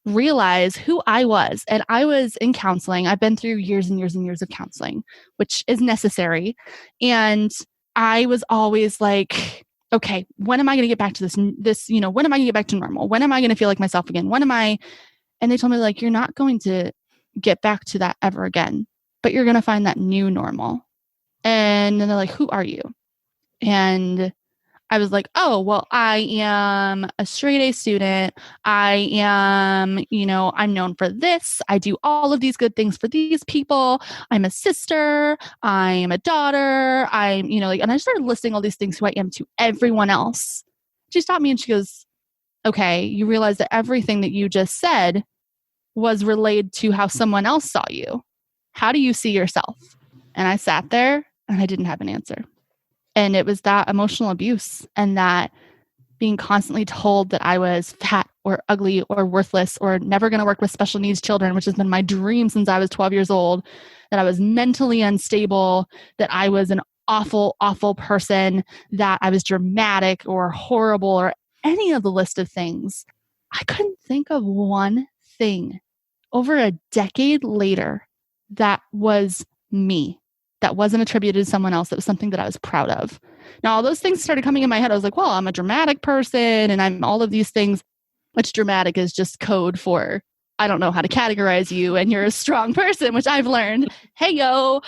realize who I was. And I was in counseling. I've been through years and years and years of counseling, which is necessary. And I was always like, okay, when am I going to get back to this, when am I going to get back to normal? When am I going to feel like myself again? And they told me, like, you're not going to get back to that ever again, but you're going to find that new normal. And then they're like, who are you? And I was like, oh, well, I am a straight A student. I am, I'm known for this. I do all of these good things for these people. I'm a sister. I'm a daughter. And I started listing all these things who I am to everyone else. She stopped me and she goes, okay, you realize that everything that you just said was relayed to how someone else saw you. How do you see yourself? And I sat there and I didn't have an answer. And it was that emotional abuse and that being constantly told that I was fat or ugly or worthless or never going to work with special needs children, which has been my dream since I was 12 years old, that I was mentally unstable, that I was an awful, awful person, that I was dramatic or horrible or any of the list of things. I couldn't think of one thing over a decade later that was me, that wasn't attributed to someone else. That was something that I was proud of. Now, all those things started coming in my head. I was like, well, I'm a dramatic person and I'm all of these things, which dramatic is just code for, I don't know how to categorize you and you're a strong person, which I've learned. Hey, yo.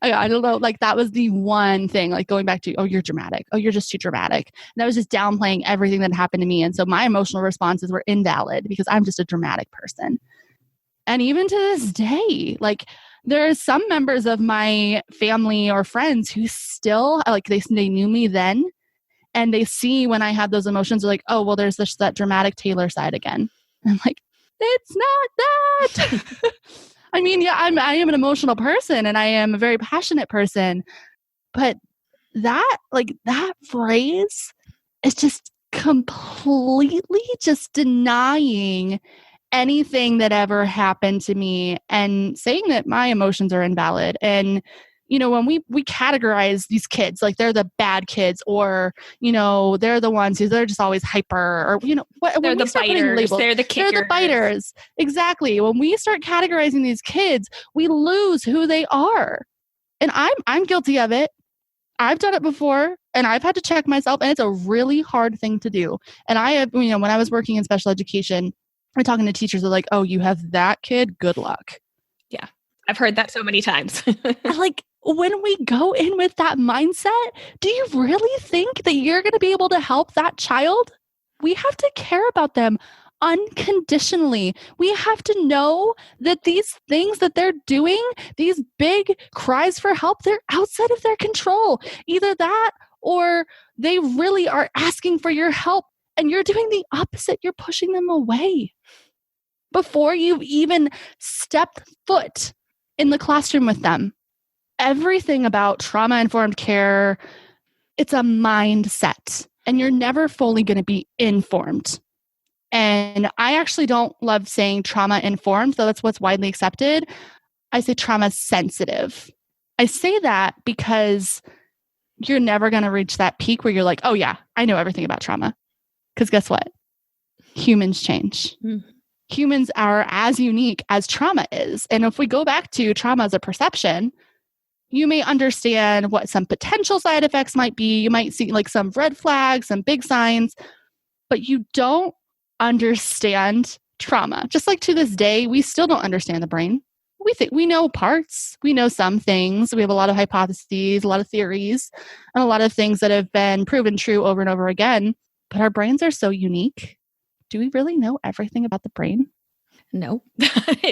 I don't know. Like that was the one thing, like going back to, oh, you're dramatic. Oh, you're just too dramatic. And that was just downplaying everything that happened to me. And so my emotional responses were invalid because I'm just a dramatic person. And even to this day, like there are some members of my family or friends who still like they knew me then and they see when I have those emotions, they're like, oh, well, there's that dramatic Taelor side again. And I'm like, it's not that. I mean, yeah, I am an emotional person and I am a very passionate person, but that phrase is just completely just denying anything that ever happened to me and saying that my emotions are invalid. And, when we categorize these kids, like they're the bad kids or, they're the ones who they're just always hyper or, they're the biters, labels, they're the kickers. They're the biters. Exactly. When we start categorizing these kids, we lose who they are. And I'm guilty of it. I've done it before and I've had to check myself and it's a really hard thing to do. And I have, when I was working in special education, we're talking to teachers, they're like, oh, you have that kid? Good luck. Yeah. I've heard that so many times. Like when we go in with that mindset, do you really think that you're going to be able to help that child? We have to care about them unconditionally. We have to know that these things that they're doing, these big cries for help, they're outside of their control. Either that or they really are asking for your help and you're doing the opposite. You're pushing them away. Before you've even stepped foot in the classroom with them, everything about trauma-informed care, it's a mindset, and you're never fully going to be informed. And I actually don't love saying trauma-informed, though that's what's widely accepted. I say trauma-sensitive. I say that because you're never going to reach that peak where you're like, oh yeah, I know everything about trauma. Because guess what? Humans change. Mm. Humans are as unique as trauma is. And if we go back to trauma as a perception, you may understand what some potential side effects might be. You might see like some red flags, some big signs. but you don't understand trauma. Just like to this day, we still don't understand the brain. We think we know parts, we know some things. We have a lot of hypotheses, a lot of theories, and a lot of things that have been proven true over and over again. But our brains are so unique. Do we really know everything about the brain? No,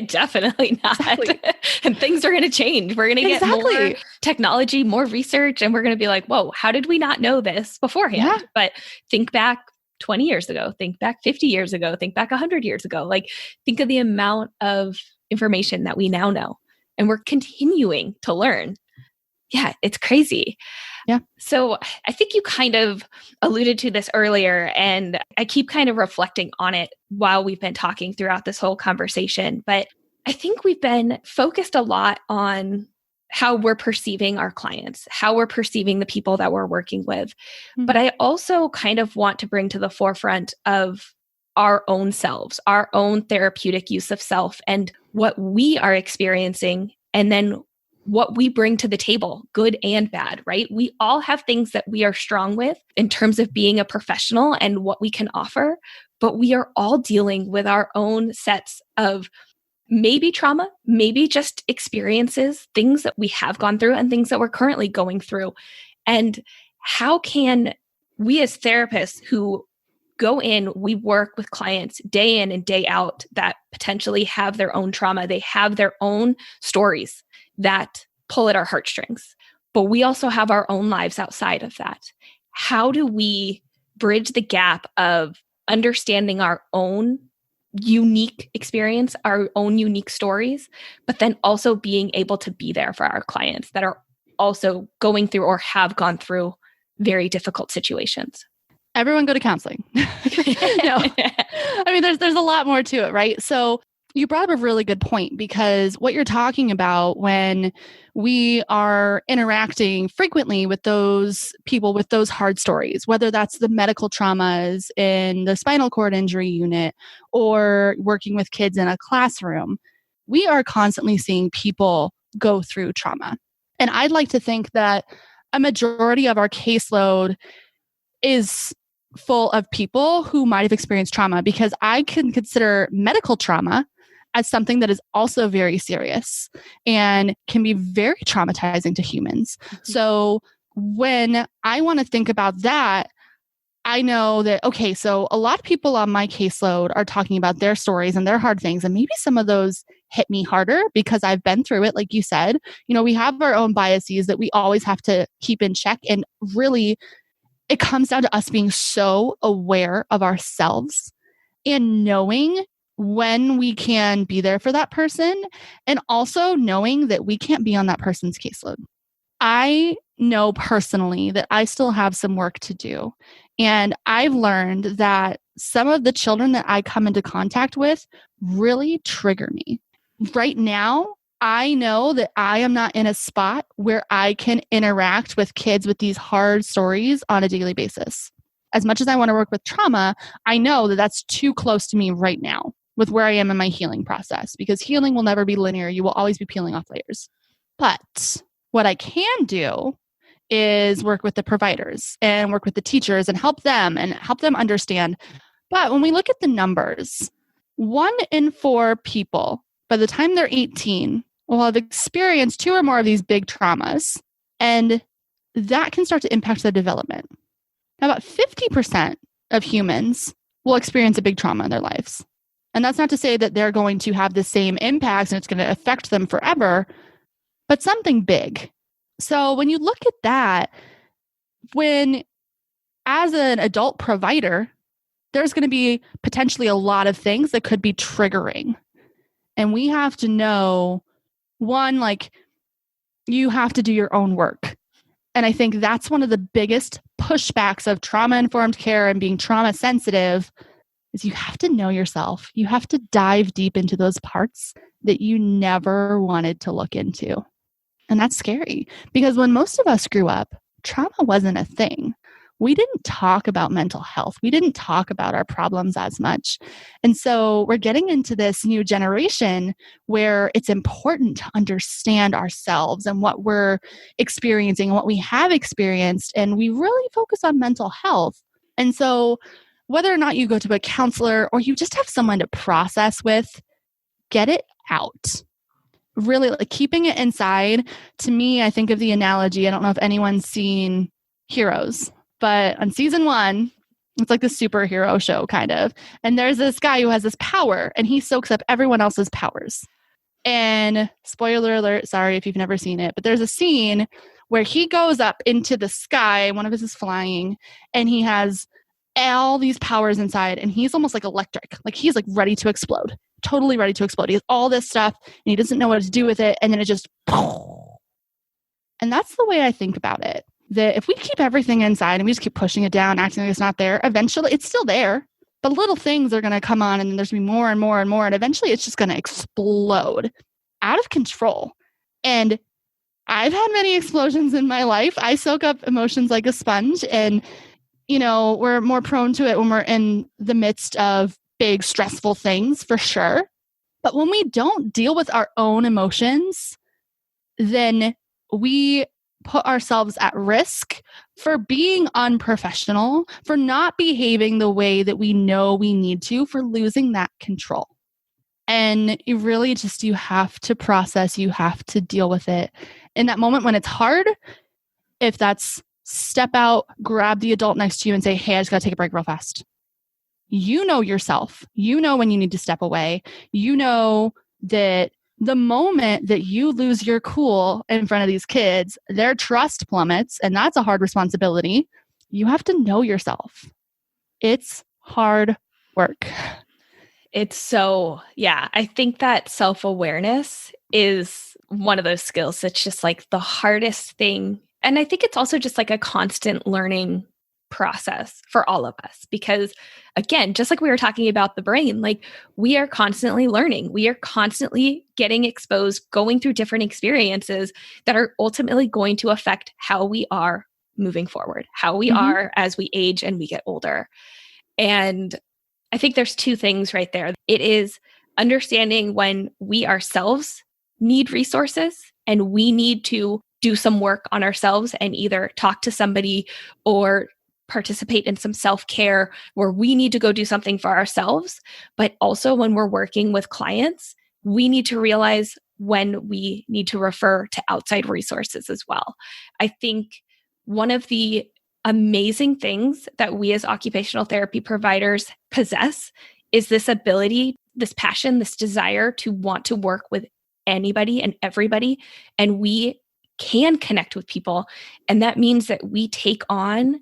definitely not. Exactly. And things are going to change. We're going to get more technology, more research, and we're going to be like, whoa, how did we not know this beforehand? Yeah. But think back 20 years ago, think back 50 years ago, think back 100 years ago. Like, think of the amount of information that we now know, and we're continuing to learn. Yeah, it's crazy. Yeah. So I think you kind of alluded to this earlier, and I keep kind of reflecting on it while we've been talking throughout this whole conversation. But I think we've been focused a lot on how we're perceiving our clients, how we're perceiving the people that we're working with. Mm-hmm. But I also kind of want to bring to the forefront of our own selves, our own therapeutic use of self, and what we are experiencing, and then what we bring to the table, good and bad, right? We all have things that we are strong with in terms of being a professional and what we can offer, but we are all dealing with our own sets of maybe trauma, maybe just experiences, things that we have gone through and things that we're currently going through. And how can we as therapists who go in, we work with clients day in and day out that potentially have their own trauma, they have their own stories that pull at our heartstrings, but we also have our own lives outside of that. How do we bridge the gap of understanding our own unique experience, our own unique stories, but then also being able to be there for our clients that are also going through or have gone through very difficult situations? Everyone go to counseling. No, I mean, there's a lot more to it, right? So you brought up a really good point, because what you're talking about when we are interacting frequently with those people with those hard stories, whether that's the medical traumas in the spinal cord injury unit or working with kids in a classroom, we are constantly seeing people go through trauma. And I'd like to think that a majority of our caseload is full of people who might have experienced trauma, because I can consider medical trauma as something that is also very serious and can be very traumatizing to humans. Mm-hmm. So when I want to think about that, I know that, okay, so a lot of people on my caseload are talking about their stories and their hard things. And maybe some of those hit me harder because I've been through it. Like you said, we have our own biases that we always have to keep in check. And really, it comes down to us being so aware of ourselves and knowing when we can be there for that person, and also knowing that we can't be on that person's caseload. I know personally that I still have some work to do. And I've learned that some of the children that I come into contact with really trigger me. Right now, I know that I am not in a spot where I can interact with kids with these hard stories on a daily basis. As much as I want to work with trauma, I know that that's too close to me right now with where I am in my healing process, because healing will never be linear. You will always be peeling off layers. But what I can do is work with the providers and work with the teachers and help them understand. But when we look at the numbers, 1 in 4 people, by the time they're 18, will have experienced 2 or more of these big traumas, and that can start to impact their development. Now, about 50% of humans will experience a big trauma in their lives. And that's not to say that they're going to have the same impacts and it's going to affect them forever, but something big. So when you look at that, when as an adult provider, there's going to be potentially a lot of things that could be triggering. And we have to know, one, like, you have to do your own work. And I think that's one of the biggest pushbacks of trauma-informed care and being trauma sensitive is you have to know yourself. You have to dive deep into those parts that you never wanted to look into. And that's scary, because when most of us grew up, trauma wasn't a thing. We didn't talk about mental health. We didn't talk about our problems as much. And so we're getting into this new generation where it's important to understand ourselves and what we're experiencing and what we have experienced. And we really focus on mental health. And so whether or not you go to a counselor or you just have someone to process with, get it out. Really, like keeping it inside. To me, I think of the analogy, I don't know if anyone's seen Heroes, but on season 1, it's like the superhero show kind of. And there's this guy who has this power and he soaks up everyone else's powers. And spoiler alert, sorry if you've never seen it, but there's a scene where he goes up into the sky, one of his is flying, and he has all these powers inside and he's almost like electric. Like he's like ready to explode. Totally ready to explode. He has all this stuff and he doesn't know what to do with it. And then it just, and that's the way I think about it. That if we keep everything inside and we just keep pushing it down, acting like it's not there, eventually it's still there, but little things are going to come on and then there's going to be more and more and more. And eventually it's just going to explode out of control. And I've had many explosions in my life. I soak up emotions like a sponge and, we're more prone to it when we're in the midst of big stressful things for sure. But when we don't deal with our own emotions, then we put ourselves at risk for being unprofessional, for not behaving the way that we know we need to, for losing that control. And you really just, you have to process, you have to deal with it. In that moment when it's hard, if that's step out, grab the adult next to you and say, hey, I just got to take a break real fast. You know yourself. You know when you need to step away. You know that the moment that you lose your cool in front of these kids, their trust plummets, and that's a hard responsibility. You have to know yourself. It's hard work. It's so, I think that self-awareness is one of those skills that's just like the hardest thing. And I think it's also just like a constant learning process for all of us, because again, just like we were talking about the brain, like we are constantly learning, we are constantly getting exposed, going through different experiences that are ultimately going to affect how we are moving forward, how we are as we age and we get older. And I think there's two things right there. It is understanding when we ourselves need resources and we need to do some work on ourselves and either talk to somebody or participate in some self-care where we need to go do something for ourselves. But also when we're working with clients, we need to realize when we need to refer to outside resources as well. I think one of the amazing things that we as occupational therapy providers possess is this ability, this passion, this desire to want to work with anybody and everybody. And we can connect with people. And that means that we take on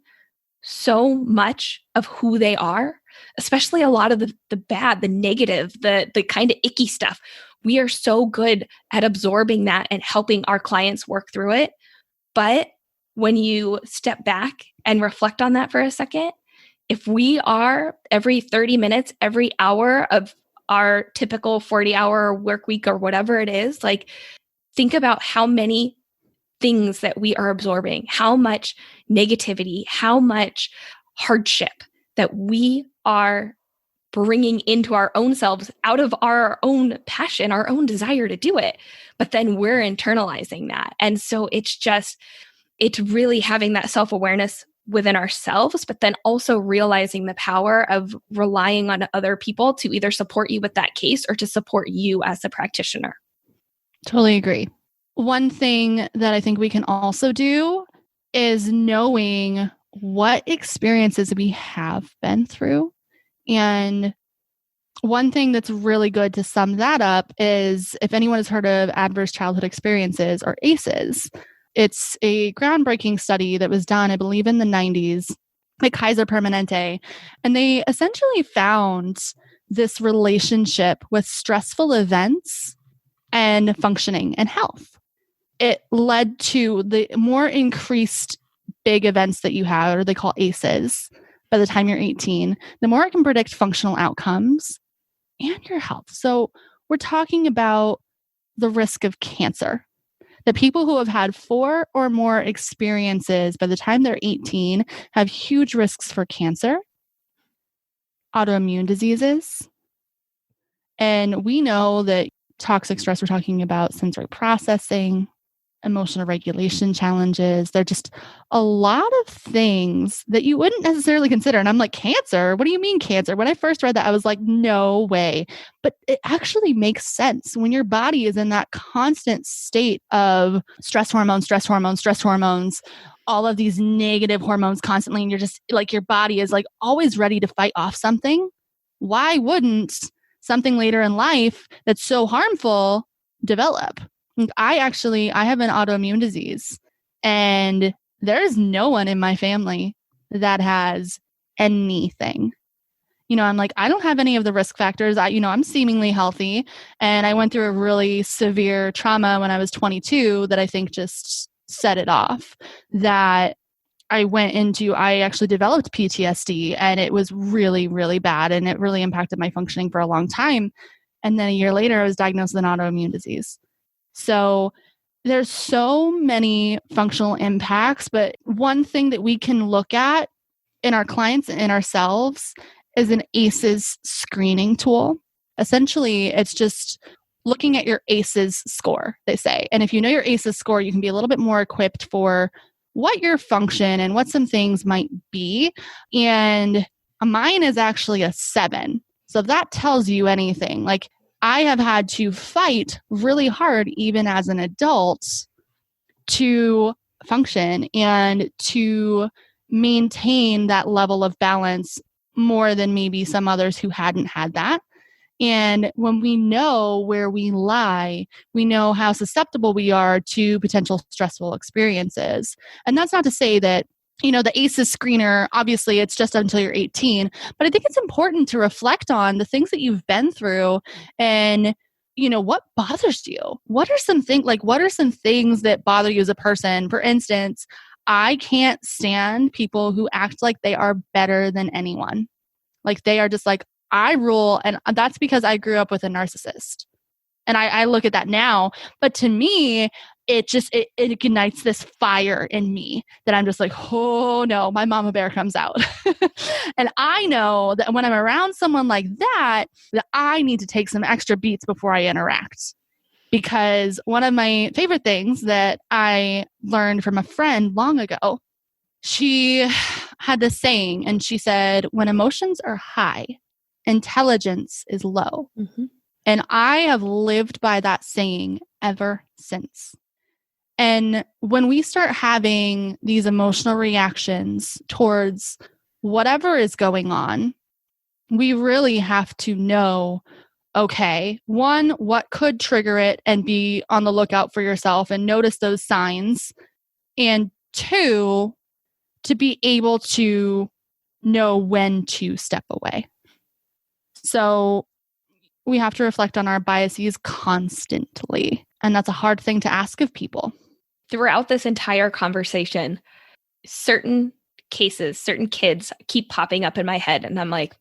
so much of who they are, especially a lot of the bad, the negative, the kind of icky stuff. We are so good at absorbing that and helping our clients work through it. But when you step back and reflect on that for a second, if we are every 30 minutes, every hour of our typical 40-hour work week or whatever it is, like think about how many things that we are absorbing, how much negativity, how much hardship that we are bringing into our own selves out of our own passion, our own desire to do it. But then we're internalizing that. And so it's really having that self-awareness within ourselves, but then also realizing the power of relying on other people to either support you with that case or to support you as a practitioner. Totally agree. One thing that I think we can also do is knowing what experiences we have been through. And one thing that's really good to sum that up is if anyone has heard of adverse childhood experiences or ACEs, it's a groundbreaking study that was done, I believe, in the 90s by Kaiser Permanente. And they essentially found this relationship with stressful events and functioning and health. It led to the more increased big events that you have, or they call ACEs, by the time you're 18, the more it can predict functional outcomes and your health. So we're talking about the risk of cancer. The people who have had 4 or more experiences by the time they're 18 have huge risks for cancer, autoimmune diseases. And we know that toxic stress, we're talking about sensory processing, emotional regulation challenges. They're just a lot of things that you wouldn't necessarily consider. And I'm like, cancer? What do you mean cancer? When I first read that, I was like, no way. But it actually makes sense when your body is in that constant state of stress hormones, all of these negative hormones constantly. And you're just like, your body is like always ready to fight off something. Why wouldn't something later in life that's so harmful develop? I have an autoimmune disease, and there's no one in my family that has anything. I'm like, I don't have any of the risk factors. I'm seemingly healthy, and I went through a really severe trauma when I was 22 that I think just set it off. That I actually developed PTSD, and it was really, really bad, and it really impacted my functioning for a long time. And then a year later, I was diagnosed with an autoimmune disease. So there's so many functional impacts, but one thing that we can look at in our clients and in ourselves is an ACEs screening tool. Essentially, it's just looking at your ACEs score, they say. And if you know your ACEs score, you can be a little bit more equipped for what your function and what some things might be. And mine is actually a 7. So if that tells you anything, like I have had to fight really hard, even as an adult, to function and to maintain that level of balance more than maybe some others who hadn't had that. And when we know where we lie, we know how susceptible we are to potential stressful experiences. And that's not to say that, the ACEs screener, obviously it's just until you're 18, but I think it's important to reflect on the things that you've been through and, what bothers you? What are some things that bother you as a person? For instance, I can't stand people who act like they are better than anyone. Like they are just like, I rule. And that's because I grew up with a narcissist. And I look at that now. But to me, it ignites this fire in me that I'm just like, oh no, my mama bear comes out. And I know that when I'm around someone like that I need to take some extra beats before I interact. Because one of my favorite things that I learned from a friend long ago, she had this saying, and she said, when emotions are high, intelligence is low. Mm-hmm. And I have lived by that saying ever since. And when we start having these emotional reactions towards whatever is going on, we really have to know, okay, one, what could trigger it and be on the lookout for yourself and notice those signs. And 2, to be able to know when to step away. So we have to reflect on our biases constantly. And that's a hard thing to ask of people. Throughout this entire conversation, certain cases, certain kids keep popping up in my head. And I'm like,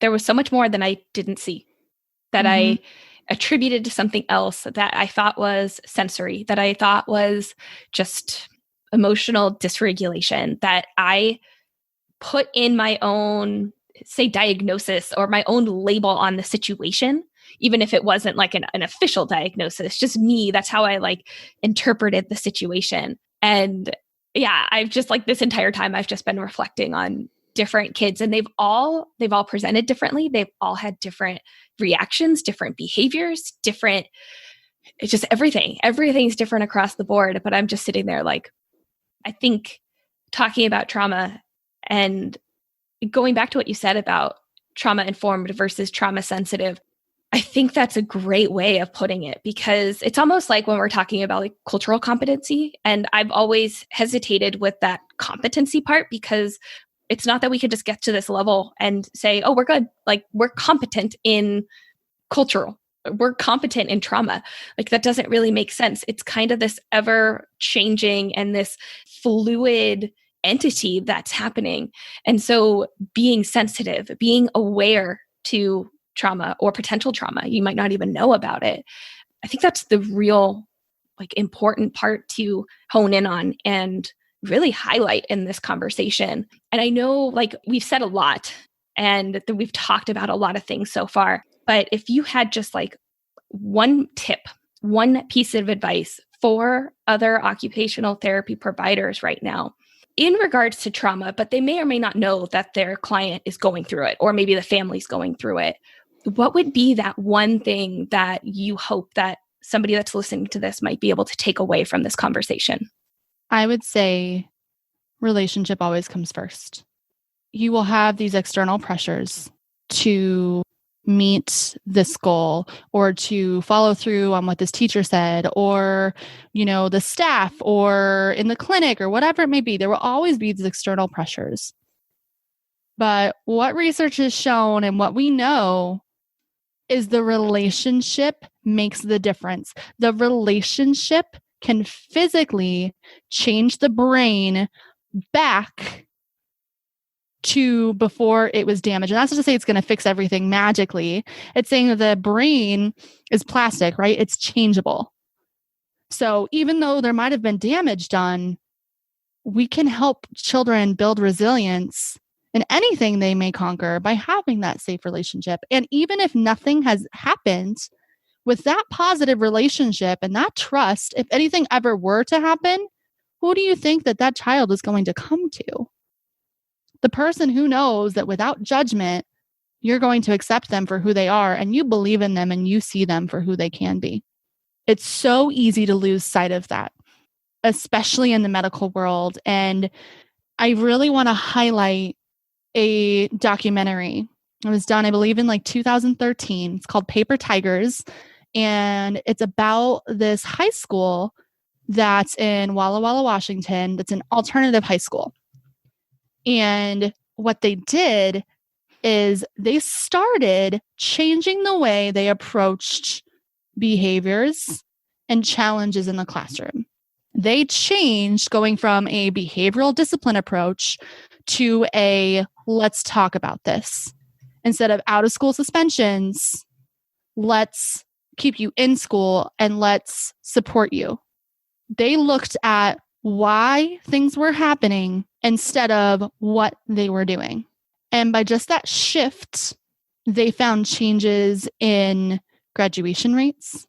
there was so much more than I didn't see, that I attributed to something else that I thought was sensory, that I thought was just emotional dysregulation, that I put in my own, say, diagnosis or my own label on the situation, even if it wasn't like an official diagnosis, just me. That's how I interpreted the situation. And yeah, I've just this entire time I've just been reflecting on different kids, and they've all presented differently. They've all had different reactions, different behaviors, different, it's just everything's different across the board. But I'm just sitting there I think talking about trauma and going back to what you said about trauma informed versus trauma sensitive, I think that's a great way of putting it, because it's almost like when we're talking about cultural competency, and I've always hesitated with that competency part, because it's not that we could just get to this level and say, oh, we're good. We're competent in cultural, we're competent in trauma. That doesn't really make sense. It's kind of this ever changing and this fluid entity that's happening. And so being sensitive, being aware to trauma or potential trauma, you might not even know about it. I think that's the real important part to hone in on and really highlight in this conversation. And I know we've said a lot and that we've talked about a lot of things so far, but if you had just one tip, one piece of advice 4 other occupational therapy providers right now in regards to trauma, but they may or may not know that their client is going through it, or maybe the family's going through it. What would be that one thing that you hope that somebody that's listening to this might be able to take away from this conversation? I would say relationship always comes first. You will have these external pressures to meet this goal or to follow through on what this teacher said, or, the staff or in the clinic or whatever it may be. There will always be these external pressures. But what research has shown and what we know is the relationship makes the difference. The relationship can physically change the brain back to before it was damaged. And that's not to say it's going to fix everything magically. It's saying that the brain is plastic, right? It's changeable. So even though there might have been damage done, we can help children build resilience in anything they may conquer by having that safe relationship. And even if nothing has happened, with that positive relationship and that trust, if anything ever were to happen, who do you think that child is going to come to? The person who knows that without judgment, you're going to accept them for who they are, and you believe in them and you see them for who they can be. It's so easy to lose sight of that, especially in the medical world. And I really want to highlight a documentary. It was done, I believe, in 2013. It's called Paper Tigers. And it's about this high school that's in Walla Walla, Washington. That's an alternative high school. And what they did is they started changing the way they approached behaviors and challenges in the classroom. They changed going from a behavioral discipline approach to a let's talk about this. Instead of out of school suspensions, let's keep you in school and let's support you. They looked at why things were happening instead of what they were doing. And by just that shift, they found changes in graduation rates,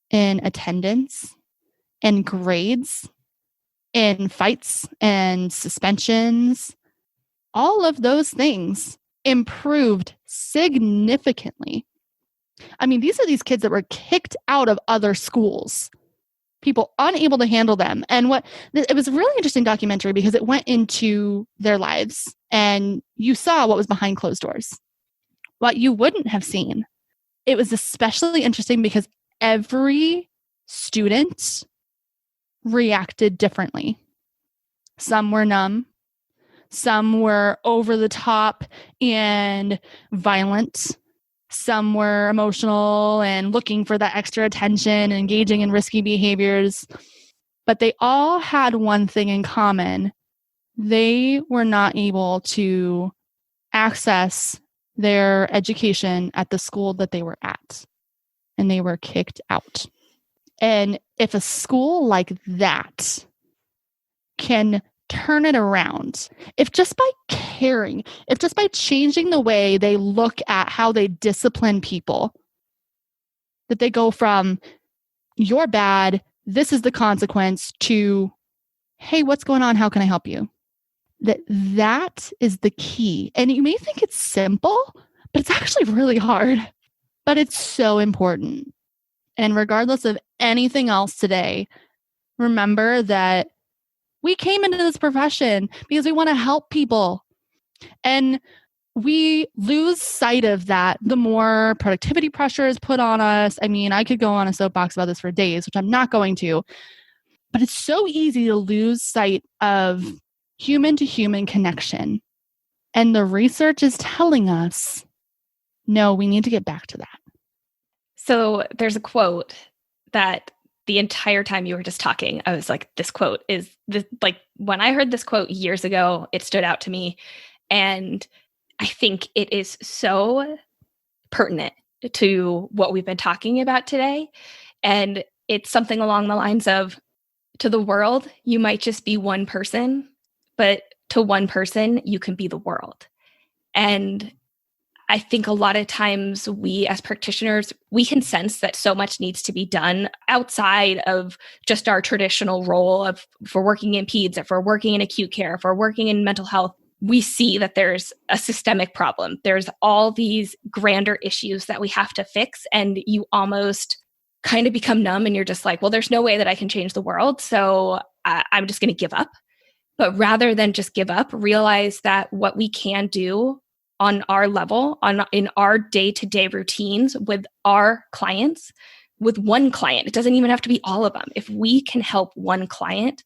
in attendance, in grades, in fights and suspensions. All of those things improved significantly. I mean, these are these kids that were kicked out of other schools, people unable to handle them. And it was a really interesting documentary because it went into their lives and you saw what was behind closed doors, what you wouldn't have seen. It was especially interesting because every student reacted differently. Some were numb. Some were over the top and violent. Some were emotional and looking for that extra attention and engaging in risky behaviors. But they all had one thing in common. They were not able to access their education at the school that they were at, and they were kicked out. And if a school like that can turn it around, if just by caring, if just by changing the way they look at how they discipline people, that they go from you're bad, this is the consequence, to hey, what's going on? How can I help you? That is the key. And you may think it's simple, but it's actually really hard. But it's so important. And regardless of anything else today, remember that we came into this profession because we want to help people. And we lose sight of that the more productivity pressure is put on us. I mean, I could go on a soapbox about this for days, which I'm not going to. But it's so easy to lose sight of human to human connection. And the research is telling us, no, we need to get back to that. So there's a quote that the entire time you were just talking, I was like, this quote is this, like when I heard this quote years ago, it stood out to me. And I think it is so pertinent to what we've been talking about today. And it's something along the lines of, to the world, you might just be one person, but to one person, you can be the world. And I think a lot of times we as practitioners, we can sense that so much needs to be done outside of just our traditional role of if we're working in peds, if we're working in acute care, if we're working in mental health. We see that there's a systemic problem. There's all these grander issues that we have to fix. And you almost kind of become numb and you're just like, well, there's no way that I can change the world. So I'm just going to give up. But rather than just give up, realize that what we can do on our level, in our day-to-day routines with our clients, with one client, it doesn't even have to be all of them. If we can help one client,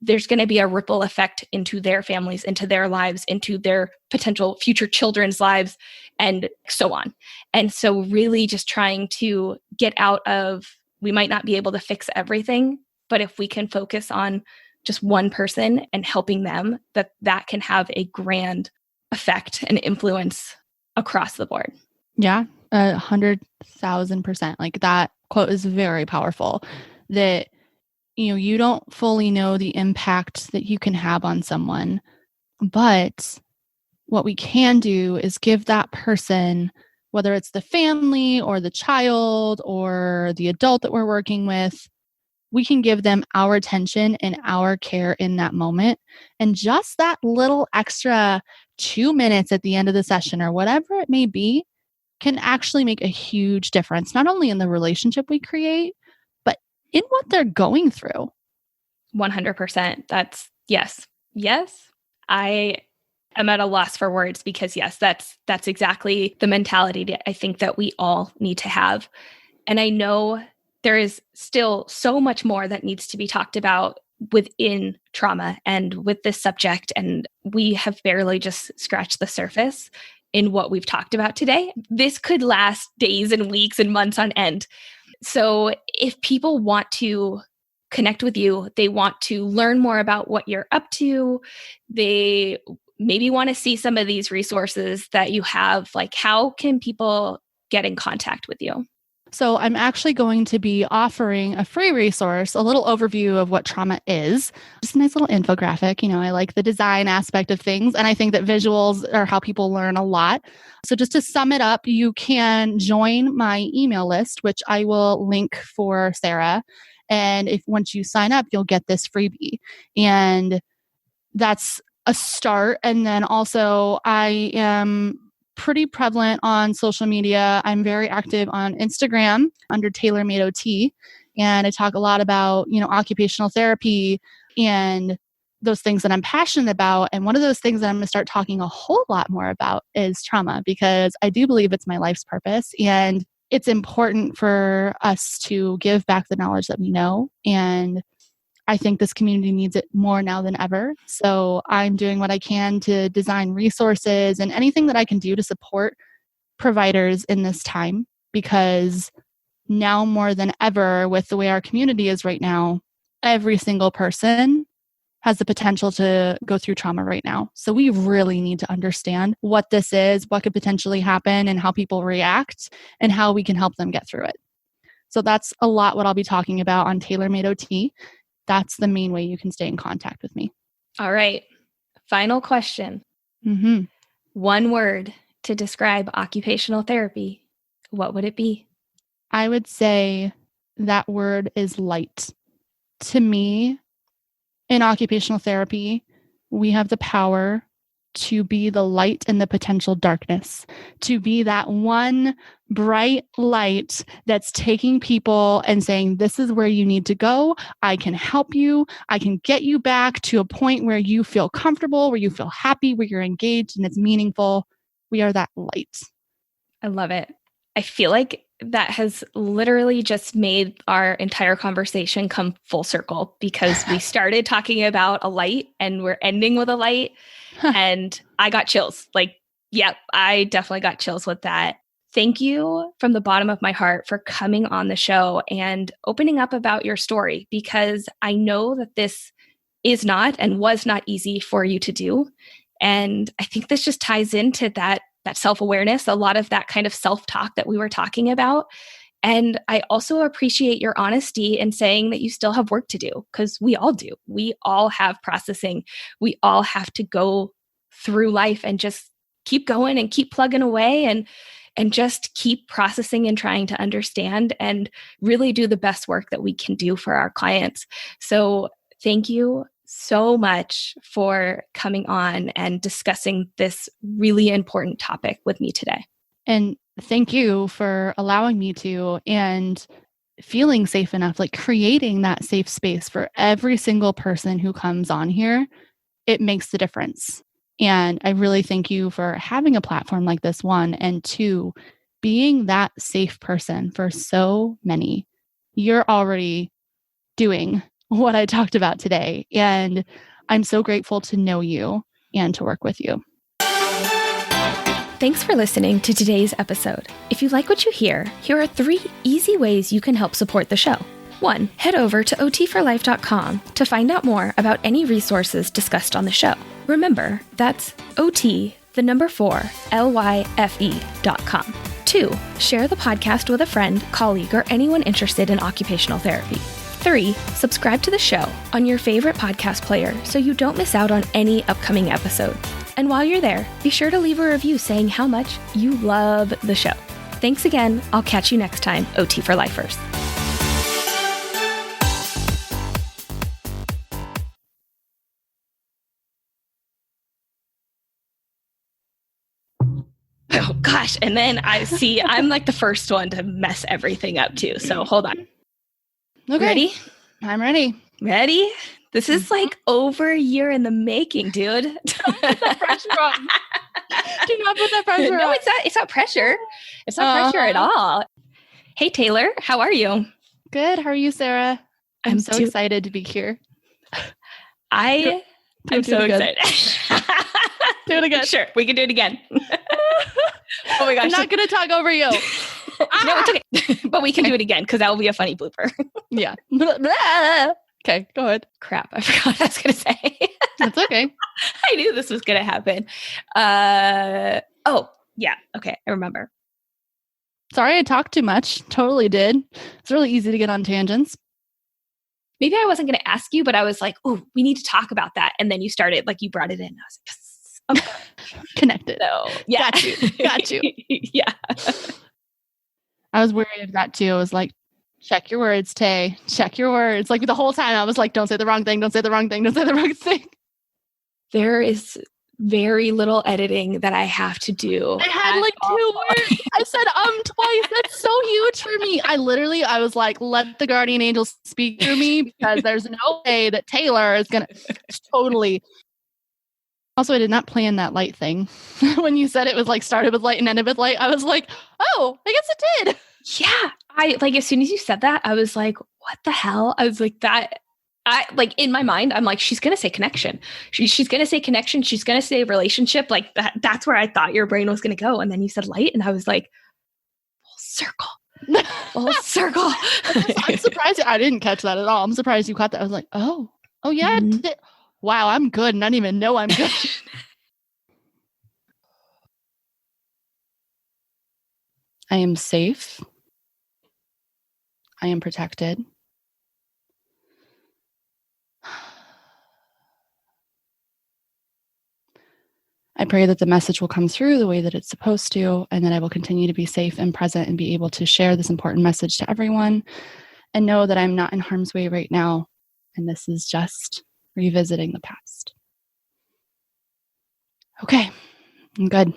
there's going to be a ripple effect into their families, into their lives, into their potential future children's lives, and so on. And so really just trying to get out of, we might not be able to fix everything, but if we can focus on just one person and helping them, that can have a grand effect and influence across the board. Yeah, 100,000%. Like that quote is very powerful, that you don't fully know the impact that you can have on someone, but what we can do is give that person, whether it's the family or the child or the adult that we're working with, we can give them our attention and our care in that moment. And just that little extra 2 minutes at the end of the session or whatever it may be can actually make a huge difference, not only in the relationship we create, but in what they're going through. 100%. That's yes. Yes. I am at a loss for words because yes, that's exactly the mentality that I think that we all need to have. And I know there is still so much more that needs to be talked about within trauma and with this subject. And we have barely just scratched the surface in what we've talked about today. This could last days and weeks and months on end. So if people want to connect with you, they want to learn more about what you're up to, they maybe want to see some of these resources that you have, like how can people get in contact with you? So I'm actually going to be offering a free resource, a little overview of what trauma is, just a nice little infographic. I like the design aspect of things, and I think that visuals are how people learn a lot. So just to sum it up, you can join my email list, which I will link for Sarah. And if once you sign up, you'll get this freebie. And that's a start. And then also I am pretty prevalent on social media. I'm very active on Instagram under Taelor Made OT. And I talk a lot about, occupational therapy and those things that I'm passionate about. And one of those things that I'm going to start talking a whole lot more about is trauma, because I do believe it's my life's purpose. And it's important for us to give back the knowledge that we know. And I think this community needs it more now than ever. So I'm doing what I can to design resources and anything that I can do to support providers in this time, because now more than ever, with the way our community is right now, every single person has the potential to go through trauma right now. So we really need to understand what this is, what could potentially happen, and how people react, and how we can help them get through it. So that's a lot what I'll be talking about on Taelor Made OT. That's the main way you can stay in contact with me. All right. Final question. Mm-hmm. One word to describe occupational therapy. What would it be? I would say that word is light. To me, in occupational therapy, we have the power to be the light in the potential darkness, to be that one bright light that's taking people and saying, this is where you need to go. I can help you. I can get you back to a point where you feel comfortable, where you feel happy, where you're engaged and it's meaningful. We are that light. I love it. I feel like that has literally just made our entire conversation come full circle, because we started talking about a light and we're ending with a light. And I got chills. I definitely got chills with that. Thank you from the bottom of my heart for coming on the show and opening up about your story, because I know that this is not and was not easy for you to do. And I think this just ties into that self-awareness, a lot of that kind of self-talk that we were talking about. And I also appreciate your honesty in saying that you still have work to do, because we all do. We all have processing. We all have to go through life and just keep going and keep plugging away and just keep processing and trying to understand and really do the best work that we can do for our clients. So thank you so much for coming on and discussing this really important topic with me today. And thank you for allowing me to, and feeling safe enough, like creating that safe space for every single person who comes on here. It makes the difference. And I really thank you for having a platform like this, one, and two, being that safe person for so many. You're already doing what I talked about today. And I'm so grateful to know you and to work with you. Thanks for listening to today's episode. If you like what you hear, here are 3 easy ways you can help support the show. 1. Head over to otforlife.com to find out more about any resources discussed on the show. Remember, that's OT4LYFE.com. 2. Share the podcast with a friend, colleague, or anyone interested in occupational therapy. 3. Subscribe to the show on your favorite podcast player so you don't miss out on any upcoming episodes. And while you're there, be sure to leave a review saying how much you love the show. Thanks again. I'll catch you next time, OT for Lifers. Oh gosh. And then I'm like the first one to mess everything up too. So hold on. Okay. Ready? I'm ready. Ready? This is like over a year in the making, dude. Don't put that pressure on. Do not put that pressure on. No, it's not pressure. It's not pressure at all. Hey, Taylor, how are you? Good. How are you, Sarah? I'm so excited to be here. I'm so excited. Do it again. Sure, we can do it again. Oh my gosh. I'm not going to talk over you. No, it's okay. But we can do it again because that will be a funny blooper. Yeah. Okay, go ahead. Crap, I forgot what I was going to say. That's okay. I knew this was going to happen. Oh, yeah. Okay, I remember. Sorry I talked too much. Totally did. It's really easy to get on tangents. Maybe I wasn't going to ask you, but I was like, oh, we need to talk about that. And then you started, like you brought it in. I was like, yes. Okay. Connected. So, yeah. Got you. Yeah. I was worried of that too. I was like, check your words, Tay. Check your words. Like the whole time I was like, don't say the wrong thing. Don't say the wrong thing. Don't say the wrong thing. There is very little editing that I have to do. I had like 2 words. I said twice. That's so huge for me. I was like, let the guardian angels speak through me because there's no way that Taylor is going to totally. Also, I did not plan that light thing. When you said it was like started with light and ended with light, I was like, oh, I guess it did. Yeah. I like, as soon as you said that, I was like, what the hell? I was like that. I like in my mind, I'm like, she's going to say connection. She's going to say connection. She's going to say relationship. Like that's where I thought your brain was going to go. And then you said light. And I was like, full circle. Full circle. I'm surprised. I didn't catch that at all. I'm surprised you caught that. I was like, oh yeah. Mm-hmm. Wow, I'm good. And I didn't even know I'm good. I am safe. I am protected. I pray that the message will come through the way that it's supposed to, and that I will continue to be safe and present and be able to share this important message to everyone and know that I'm not in harm's way right now. And this is just revisiting the past. Okay, I'm good.